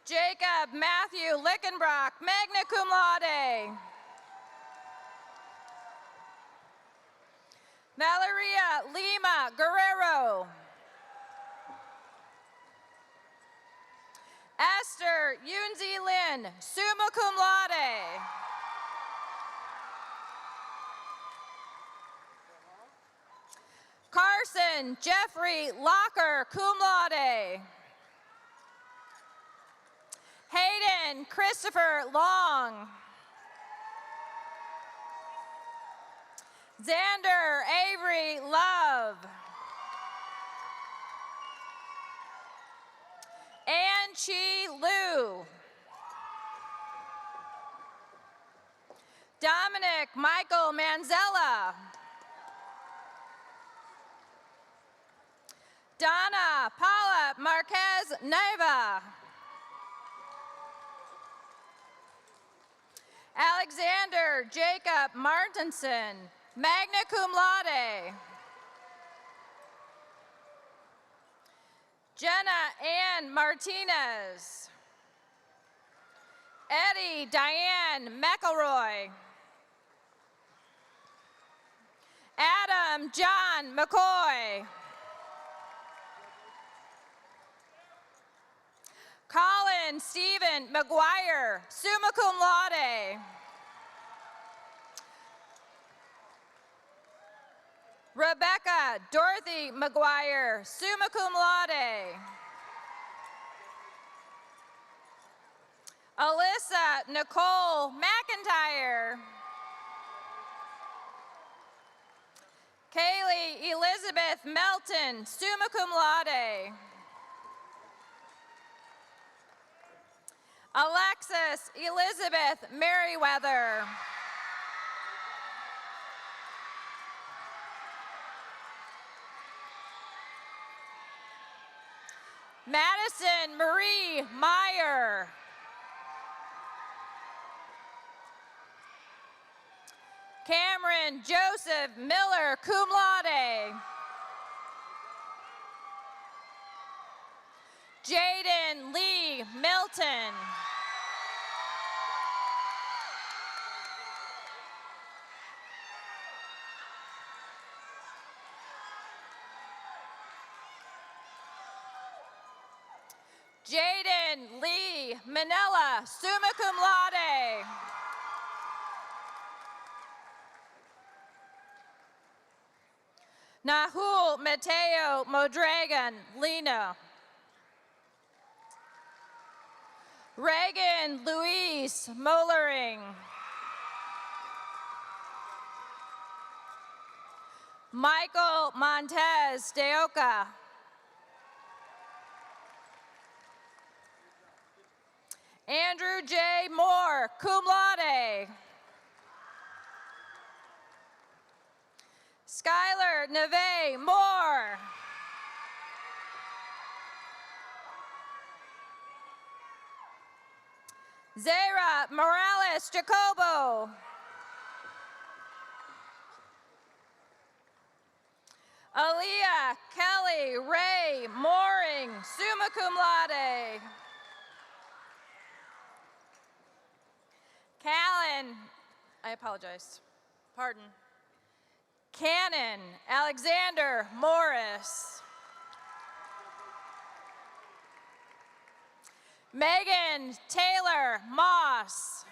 Jacob Matthew Lickenbrock, magna cum laude. Valeria Lima Guerrero. Esther Yunzi Lin, summa cum laude. Carson Jeffrey Locker, cum laude. Hayden Christopher Long. Xander Avery Love. Ann Chi Liu. Dominic Michael Manzella. Donna Paula Marquez Neva. Alexander Jacob Martinson, magna cum laude. Jenna Ann Martinez. Eddie Diane McElroy. Adam John McCoy. Colin Stephen McGuire, summa cum laude. Rebecca Dorothy McGuire, summa cum laude. Alyssa Nicole McIntyre. Kaylee Elizabeth Melton, summa cum laude. Alexis Elizabeth Merriweather. Madison Marie Meyer. Cameron Joseph Miller, cum laude. Jaden Lee Milton. Jaden Lee Manila, summa cum laude. Nahul Mateo Modragan, Lena. Reagan Louise Mollering. Michael Montez de Oca. Andrew J. Moore, cum laude. Skylar Neve Moore. Zara Morales Jacobo. Aaliyah Kelly Ray Mooring, summa cum laude. Callan, I apologize, pardon. Cannon Alexander Morris. Megan Taylor Moss.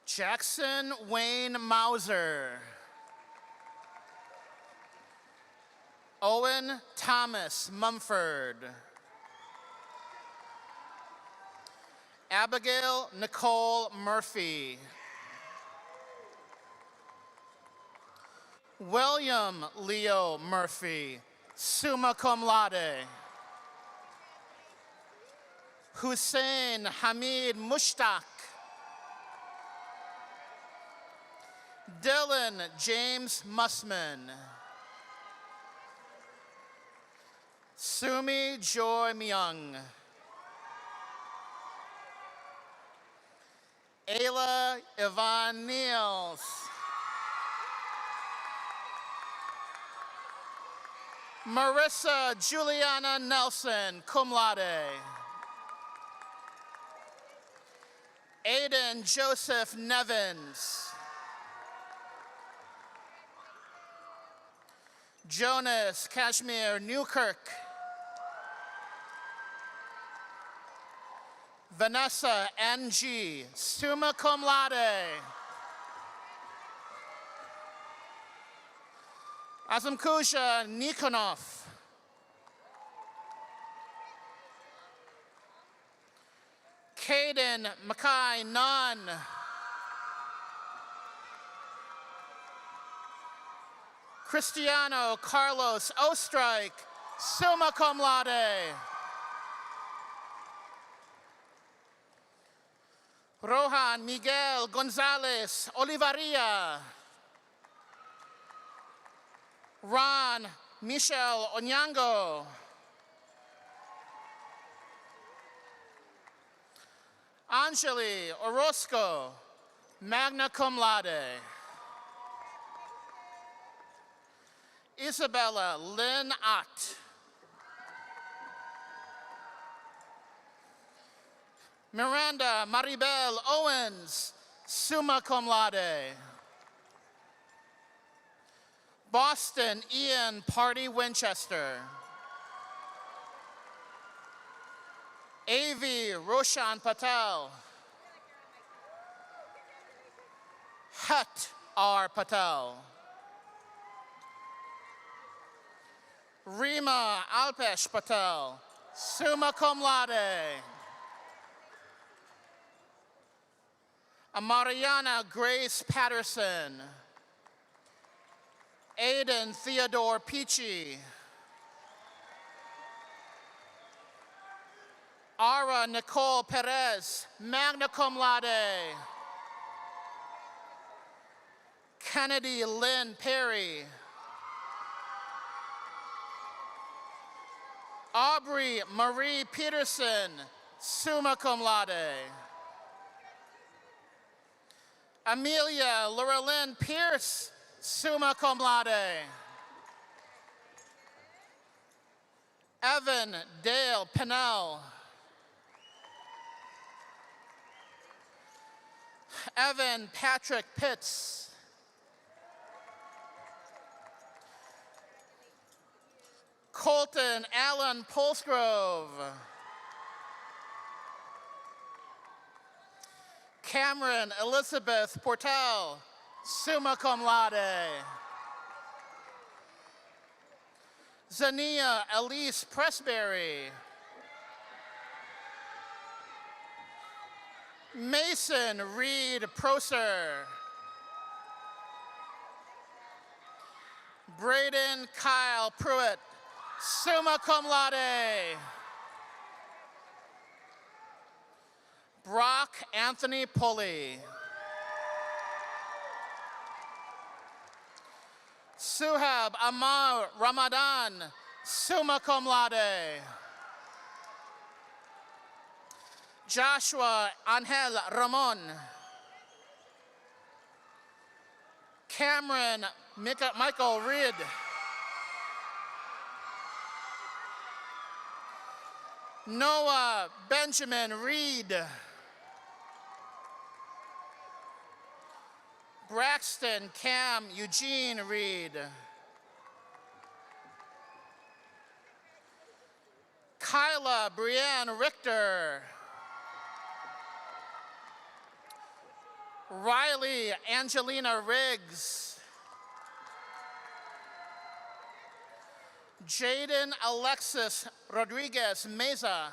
Jackson Wayne Mauser. Owen Thomas Mumford. Abigail Nicole Murphy. William Leo Murphy, summa cum laude. Hussein Hamid Mushtaq. Dylan James Mussman. Sumi Joy Myung. Ayla Yvonne Niels. Marissa Juliana Nelson, cum laude. Aiden Joseph Nevins. Jonas Kashmir Newkirk. Vanessa N.G., summa cum laude. Azamkusha Nikonov. Caden Mackay Nunn. Cristiano Carlos Ostrike, summa cum laude. Rohan Miguel Gonzalez Olivaria. Ron Michel Onyango. Anjali Orozco, magna cum laude. Isabella Lynn Ott. Miranda Maribel Owens, summa cum laude. Boston Ian Party Winchester. Avi Roshan Patel. Het R. Patel. Rima Alpesh Patel, summa cum laude. Amariana Grace Patterson. Aiden Theodore Peachy. Ara Nicole Perez, magna cum laude. Kennedy Lynn Perry. Aubrey Marie Peterson, summa cum laude. Amelia Laurelyn Pierce, summa cum laude. Evan Dale Pennell. Evan Patrick Pitts. Colton Allen Pulsgrove. Cameron Elizabeth Portel, summa cum laude. Zania Elise Pressberry. Mason Reed Proser. Braden Kyle Pruitt, summa cum laude. Brock Anthony Pulley. Suhab Amar Ramadan, summa cum laude. Joshua Angel Ramon. Cameron Michael Reed. Noah Benjamin Reed. Braxton Cam Eugene Reed. Kyla Brienne Richter. Riley Angelina Riggs. Jaden Alexis Rodriguez Meza.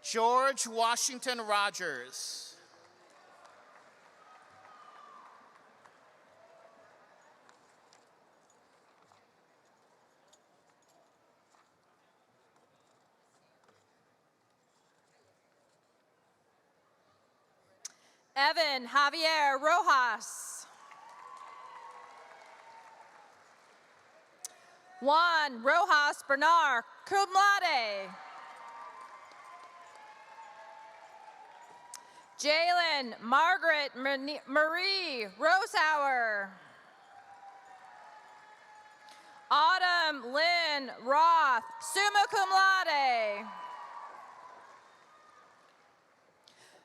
George Washington Rogers. Evan Javier Rojas. Juan Rojas Bernard, cum laude. Jalen Margaret Marie Rosauer. Autumn Lynn Roth, summa cum laude.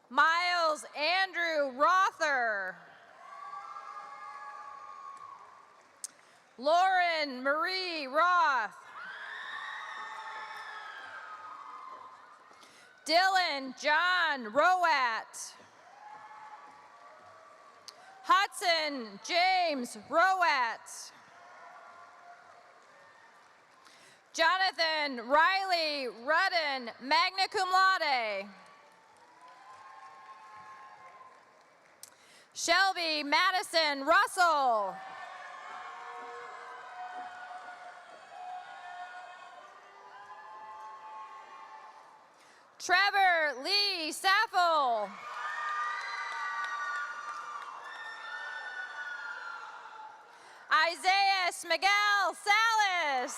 Miles Andrew Rother. Lauren Marie Roth. Dylan John Rowat. Hudson James Rowat. Jonathan Riley Rudden, magna cum laude. Shelby Madison Russell. Trevor Lee Saffel. Isaiah Miguel Salas.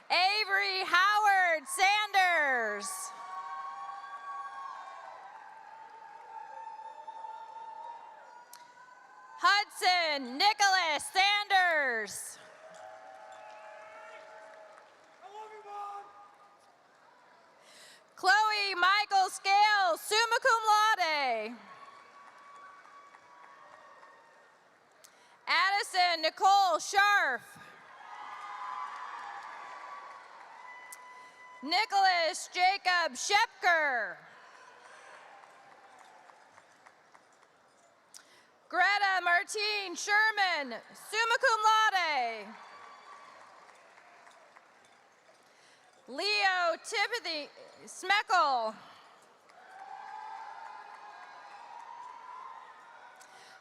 Avery Howard Sanders. Hudson Nicholas Sanders. Chloe Michael Scales, summa cum laude. Addison Nicole Scharf. Nicholas Jacob Shepker. Greta Martine Sherman, summa cum laude. Leo Timothy Smeckle.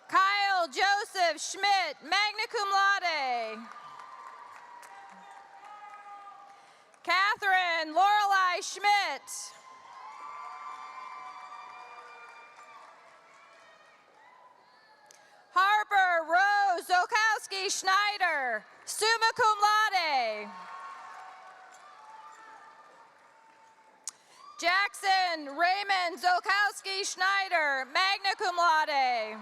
Kyle Joseph Schmidt, magna cum laude. Catherine Lorelei Schmidt. Harper Rose Zokowski Schneider, summa cum laude. Jackson Raymond Zokowski Schneider, magna cum laude.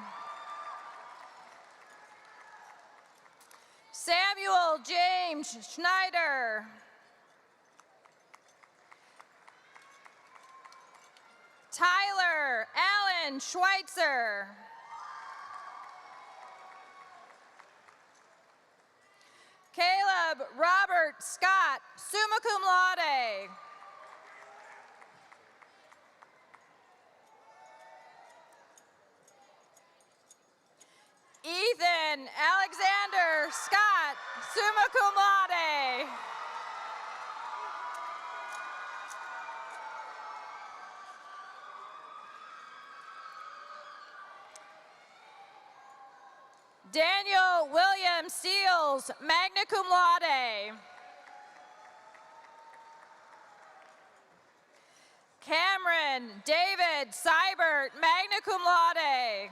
Samuel James Schneider. Tyler Allen Schweitzer. Caleb Robert Scott, summa cum laude. Ethan Alexander Scott, summa cum laude. Daniel William Seals, magna cum laude. Cameron David Seibert, magna cum laude.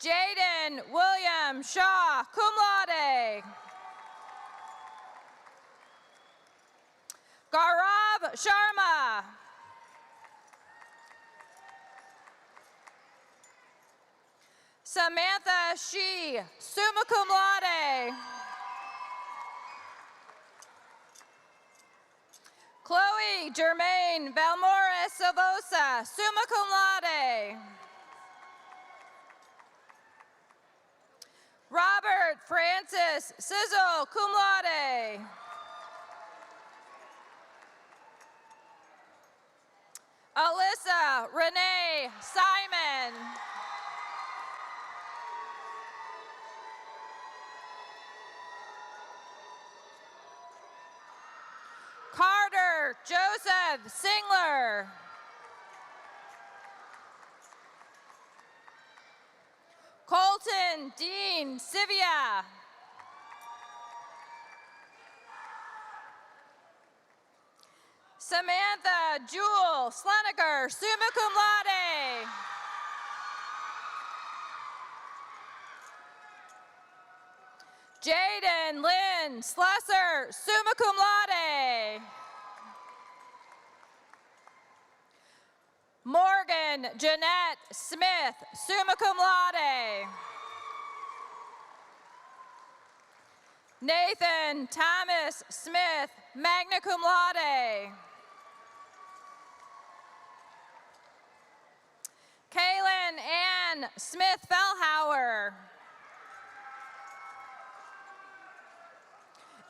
Jaden William Shaw, cum laude. Gaurav Sharma. Samantha Shee, summa cum laude. Chloe Germaine Valmora Silvosa, summa cum laude. Robert Francis Sizzle, cum laude. Alyssa Renee Simon. Carter Joseph Singler. Colton Dean Sivia. Samantha Jewel Sleniker, summa cum laude. Jaden Lynn Slesser, summa cum laude. Morgan Jeanette Smith, summa cum laude. Nathan Thomas Smith, magna cum laude. Kaylin Ann Smith Fellhauer.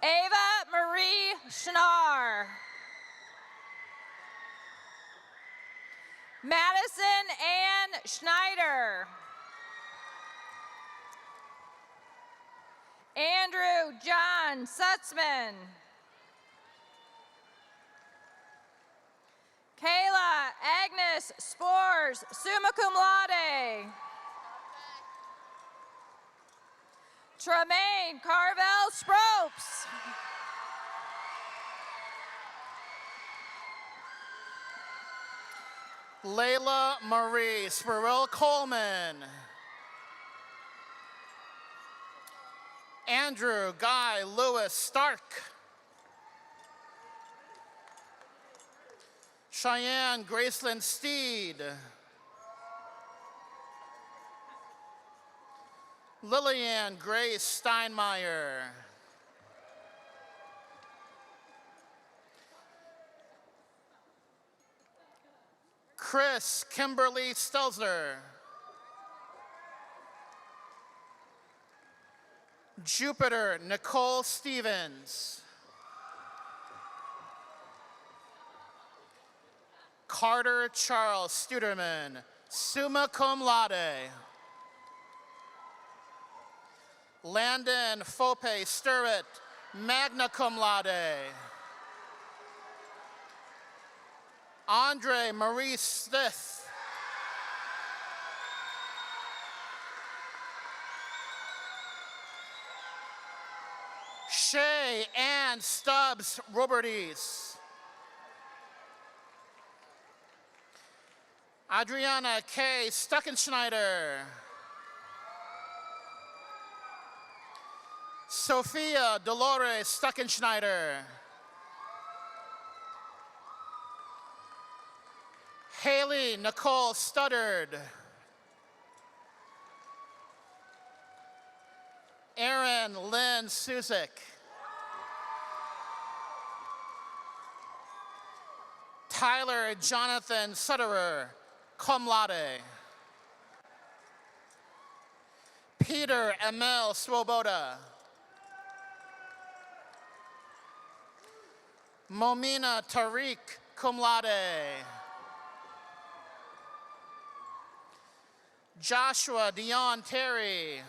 Ava Marie Schnar. Madison Ann Schneider. Andrew John Sutzman. Kayla Agnes Spores, summa cum laude. Tremaine Carvel Spropes. Layla Marie Spurrell Coleman. Andrew Guy Lewis Stark. Cheyenne Graceland Steed. Lillian Grace Steinmeier. Chris Kimberly Stelzer. Jupiter Nicole Stevens. Carter Charles Studerman, summa cum laude. Landon Fope Sturrett, magna cum laude. Andre Marie Smith. Shay Ann Stubbs Roberties. Adriana K. Stuckenschneider. Sophia Dolores Stuckenschneider. Haley Nicole Studdard. Erin Lynn Suzik. Tyler Jonathan Sutterer, cum laude. Peter Emil Swoboda. Momina Tariq, cum laude. Joshua Dion Terry.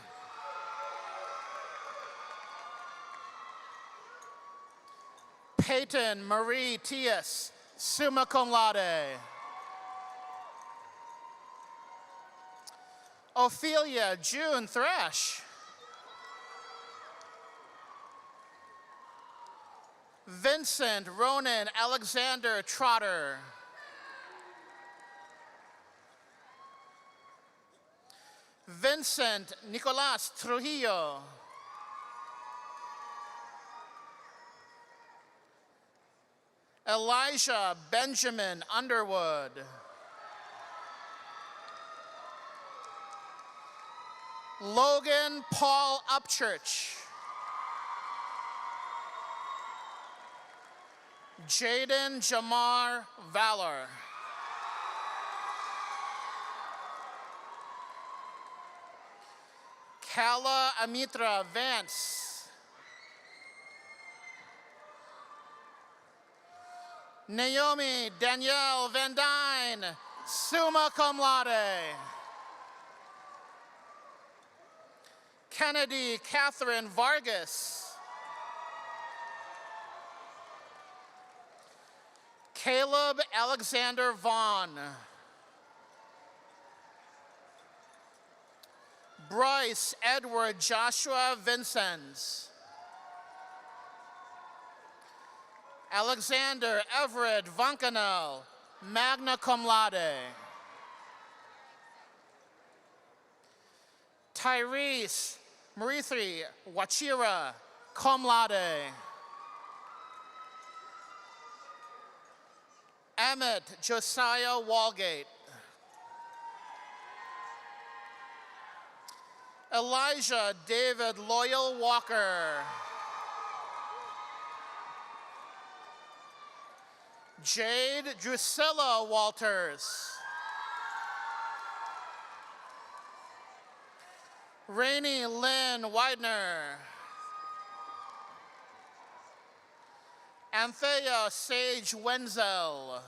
Peyton Marie Tias, summa cum laude. Ophelia June Thresh. Vincent Ronan Alexander Trotter. Vincent Nicolas Trujillo. Elijah Benjamin Underwood. Logan Paul Upchurch. Jaden Jamar Valor. Kala Amitra Vance. Naomi Danielle Van Dyne, summa cum laude. Kennedy Catherine Vargas. Caleb Alexander Vaughn. Bryce Edward Joshua Vincenz. Alexander Everett Vancanel, magna cum laude. Tyrese Marithi Wachira, cum laude. Emmett Josiah Walgate. Elijah David Loyal Walker. Jade Drusilla Walters. Rainey Lynn Widener. Anthea Sage Wenzel.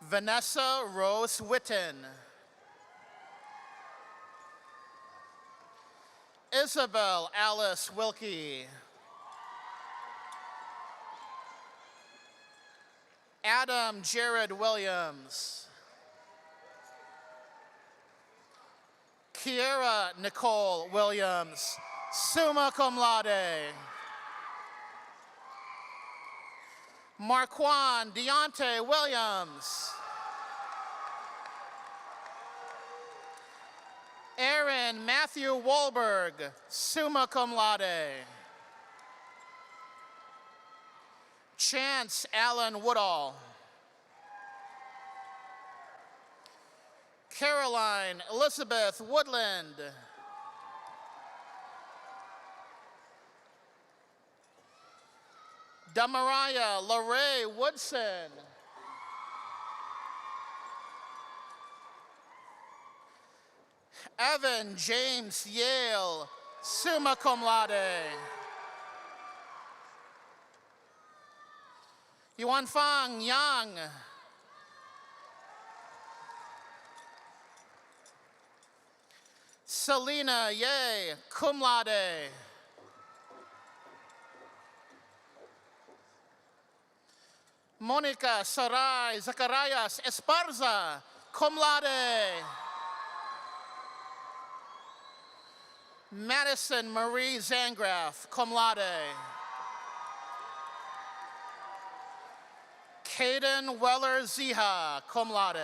Vanessa Rose Witten. Isabel Alice Wilkie. Adam Jared Williams. Kiera Nicole Williams, summa cum laude. Marquand Deontay Williams. Aaron Matthew Wahlberg, summa cum laude. Chance Allen Woodall. Caroline Elizabeth Woodland. Damariah LaRae Woodson. Evan James Yale, summa cum laude. Yuan Fang Yang. Selena Ye, cum laude. Monica Sarai Zacarias Esparza, cum laude. Madison Marie Zangraff, cum laude. Caden Weller Ziha, cum laude.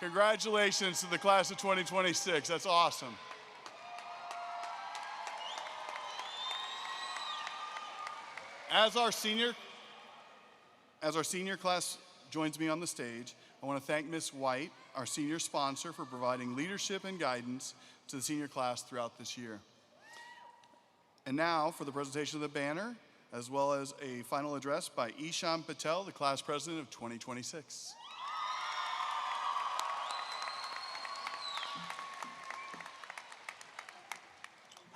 Congratulations to the class of 2026. That's awesome. As our senior class joins me on the stage, I want to thank Ms. White, our senior sponsor, for providing leadership and guidance to the senior class throughout this year. And now for the presentation of the banner, as well as a final address by Ishan Patel, the class president of 2026.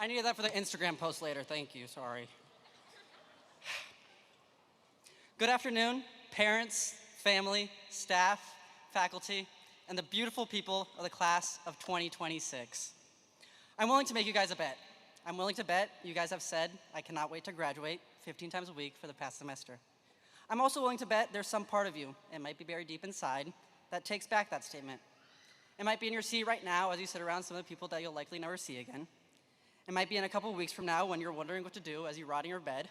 I needed that for the Instagram post later. Thank you. Sorry. Good afternoon, parents, family, staff, faculty, and the beautiful people of the class of 2026. I'm willing to make you guys a bet. I'm willing to bet you guys have said, I cannot wait to graduate 15 times a week for the past semester. I'm also willing to bet there's some part of you, it might be buried deep inside, that takes back that statement. It might be in your seat right now as you sit around some of the people that you'll likely never see again. It might be in a couple of weeks from now when you're wondering what to do as you rot in your bed.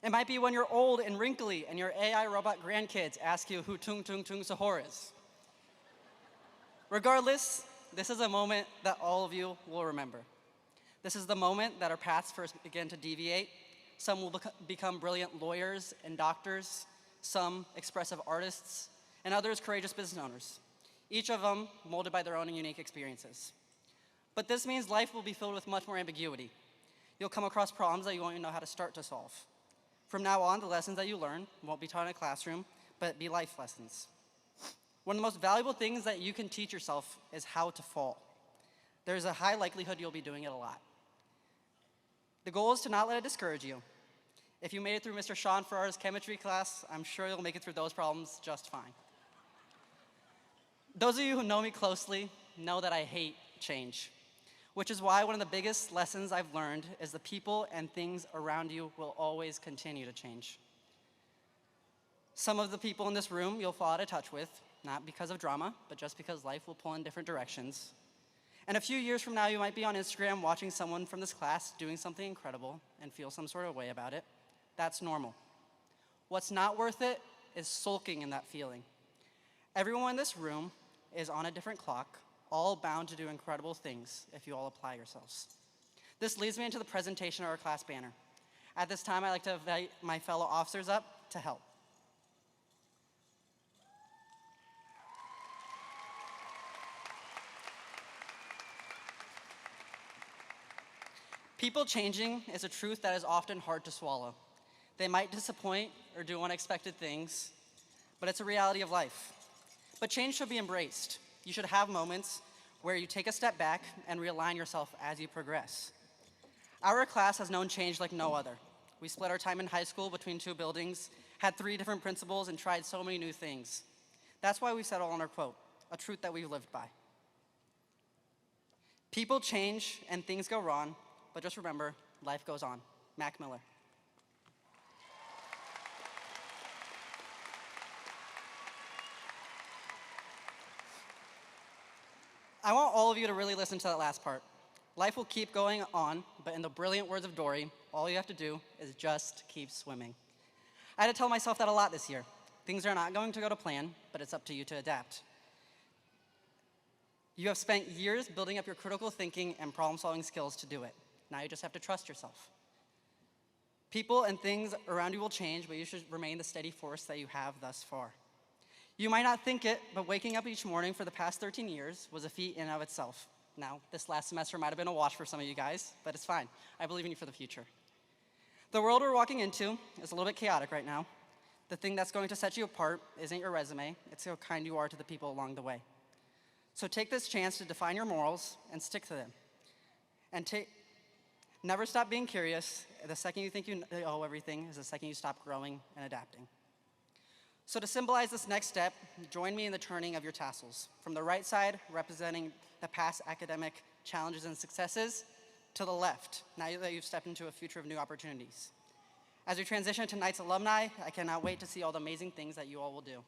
It might be when you're old and wrinkly and your AI robot grandkids ask you who Tung Tung Tung Sahor is. Regardless, this is a moment that all of you will remember. This is the moment that our paths first begin to deviate. Some will become brilliant lawyers and doctors, some expressive artists, and others courageous business owners, each of them molded by their own unique experiences. But this means life will be filled with much more ambiguity. You'll come across problems that you won't even know how to start to solve. From now on, the lessons that you learn won't be taught in a classroom, but be life lessons. One of the most valuable things that you can teach yourself is how to fall. There's a high likelihood you'll be doing it a lot. The goal is to not let it discourage you. If you made it through Mr. Sean Farrar's chemistry class, I'm sure you'll make it through those problems just fine. Those of you who know me closely know that I hate change, which is why one of the biggest lessons I've learned is the people and things around you will always continue to change. Some of the people in this room you'll fall out of touch with, not because of drama, but just because life will pull in different directions. And a few years from now, you might be on Instagram watching someone from this class doing something incredible and feel some sort of way about it. That's normal. What's not worth it is sulking in that feeling. Everyone in this room is on a different clock, all bound to do incredible things if you all apply yourselves. This leads me into the presentation of our class banner. At this time, I'd like to invite my fellow officers up to help. People changing is a truth that is often hard to swallow. They might disappoint or do unexpected things, but it's a reality of life. But change should be embraced. You should have moments where you take a step back and realign yourself as you progress. Our class has known change like no other. We split our time in high school between 2 buildings, had 3 different principals, and tried so many new things. That's why we settle on our quote, a truth that we've lived by. People change and things go wrong, but just remember, life goes on. Mac Miller. I want all of you to really listen to that last part. Life will keep going on, but in the brilliant words of Dory, all you have to do is just keep swimming. I had to tell myself that a lot this year. Things are not going to go to plan, but it's up to you to adapt. You have spent years building up your critical thinking and problem-solving skills to do it. Now you just have to trust yourself. People and things around you will change, but you should remain the steady force that you have thus far. You might not think it, but waking up each morning for the past 13 years was a feat in and of itself. Now, this last semester might have been a wash for some of you guys, but it's fine. I believe in you for the future. The world we're walking into is a little bit chaotic right now. The thing that's going to set you apart isn't your resume, it's how kind you are to the people along the way. So take this chance to define your morals and stick to them. And never stop being curious. The second you think you know everything is the second you stop growing and adapting. So to symbolize this next step, join me in the turning of your tassels. From the right side, representing the past academic challenges and successes, to the left, now that you've stepped into a future of new opportunities. As we transition to tonight's alumni, I cannot wait to see all the amazing things that you all will do.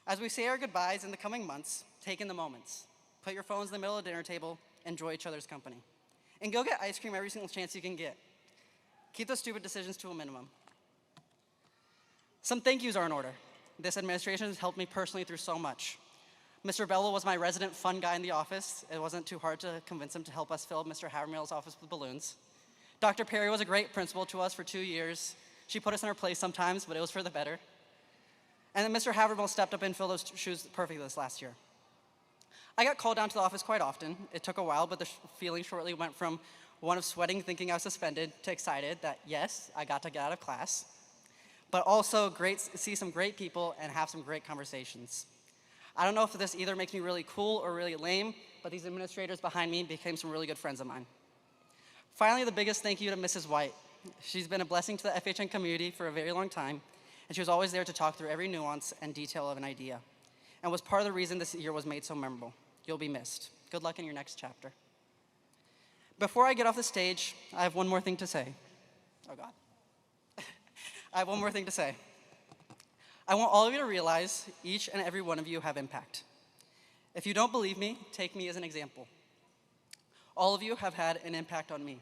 As we say our goodbyes in the coming months, take in the moments. Put your phones in the middle of the dinner table, enjoy each other's company. And go get ice cream every single chance you can get. Keep those stupid decisions to a minimum. Some thank yous are in order. This administration has helped me personally through so much. Mr. Bello was my resident fun guy in the office. It wasn't too hard to convince him to help us fill Mr. Havermill's office with balloons. Dr. Perry was a great principal to us for 2 years. She put us in our place sometimes, but it was for the better. And then Mr. Havermill stepped up and filled those shoes perfectly this last year. I got called down to the office quite often. It took a while, but the feeling shortly went from one of sweating, thinking I was suspended, to excited that, yes, I got to get out of class, but also see some great people and have some great conversations. I don't know if this either makes me really cool or really lame, but these administrators behind me became some really good friends of mine. Finally, the biggest thank you to Mrs. White. She's been a blessing to the FHN community for a very long time, and she was always there to talk through every nuance and detail of an idea, and was part of the reason this year was made so memorable. You'll be missed. Good luck in your next chapter. Before I get off the stage, I have one more thing to say. Oh, God. I have one more thing to say. I want all of you to realize each and every one of you have impact. If you don't believe me, take me as an example. All of you have had an impact on me.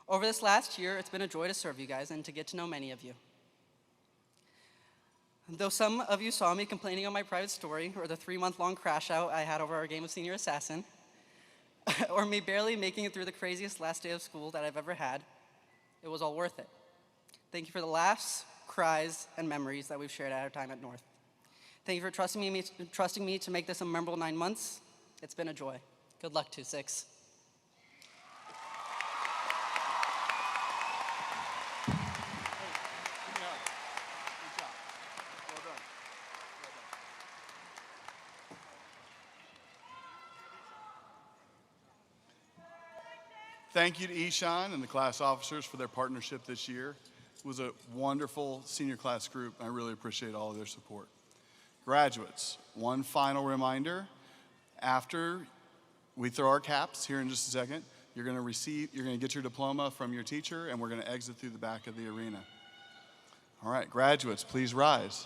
Over this last year, it's been a joy to serve you guys and to get to know many of you. Though some of you saw me complaining on my private story, or the 3-month-long crash out I had over our game of Senior Assassin, or me barely making it through the craziest last day of school that I've ever had, it was all worth it. Thank you for the laughs, cries, and memories that we've shared at our time at North. Thank you for trusting me to make this a memorable 9 months. It's been a joy. Good luck, 2-6. Thank you to Ishan and the class officers for their partnership this year. It was a wonderful senior class group, and I really appreciate all of their support. Graduates, one final reminder. After we throw our caps here in just a second, you're going to get your diploma from your teacher, and we're going to exit through the back of the arena. All right, graduates, please rise.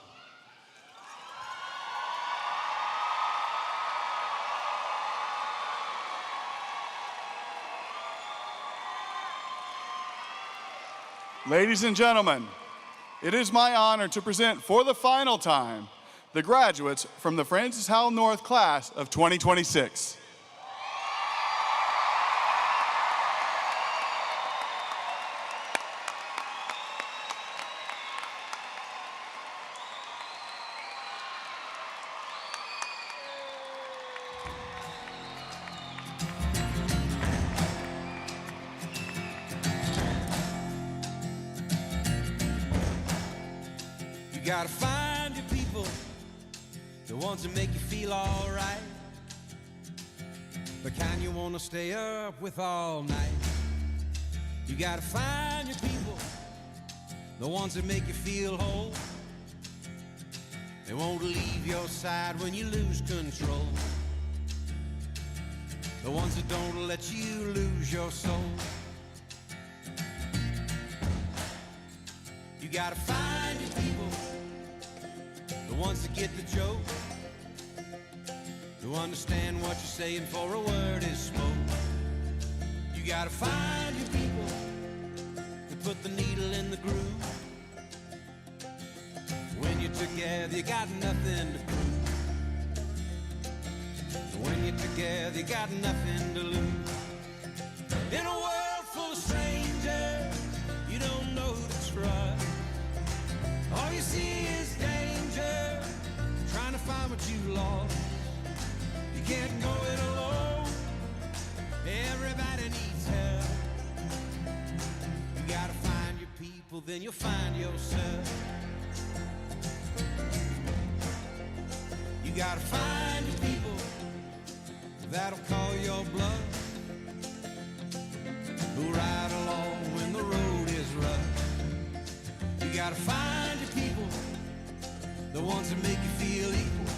Ladies and gentlemen, it is my honor to present for the final time the graduates from the Francis Howell North class of 2026. You gotta find your people, the ones that make you feel alright, the kind you wanna stay up with all night. You gotta find your people, the ones that make you feel whole. They won't leave your side when you lose control. The ones that don't let you lose your soul. You gotta find your people, the ones that get the joke, who understand what you're saying for a word is smoke. You gotta find your people, that put the needle in the groove. When you're together, you got nothing to prove. When you're together, you got nothing to lose. In a world full of strangers, you don't know who to trust. All you see is danger, trying to find what you lost. You can't go it alone, everybody needs help. You gotta find your people, then you'll find yourself. You gotta find your people, that'll call your bluff, who ride along when the road is rough. You gotta find your people, the ones that make you feel equal.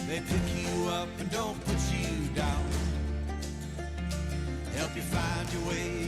They pick you up and don't put you down, help you find your way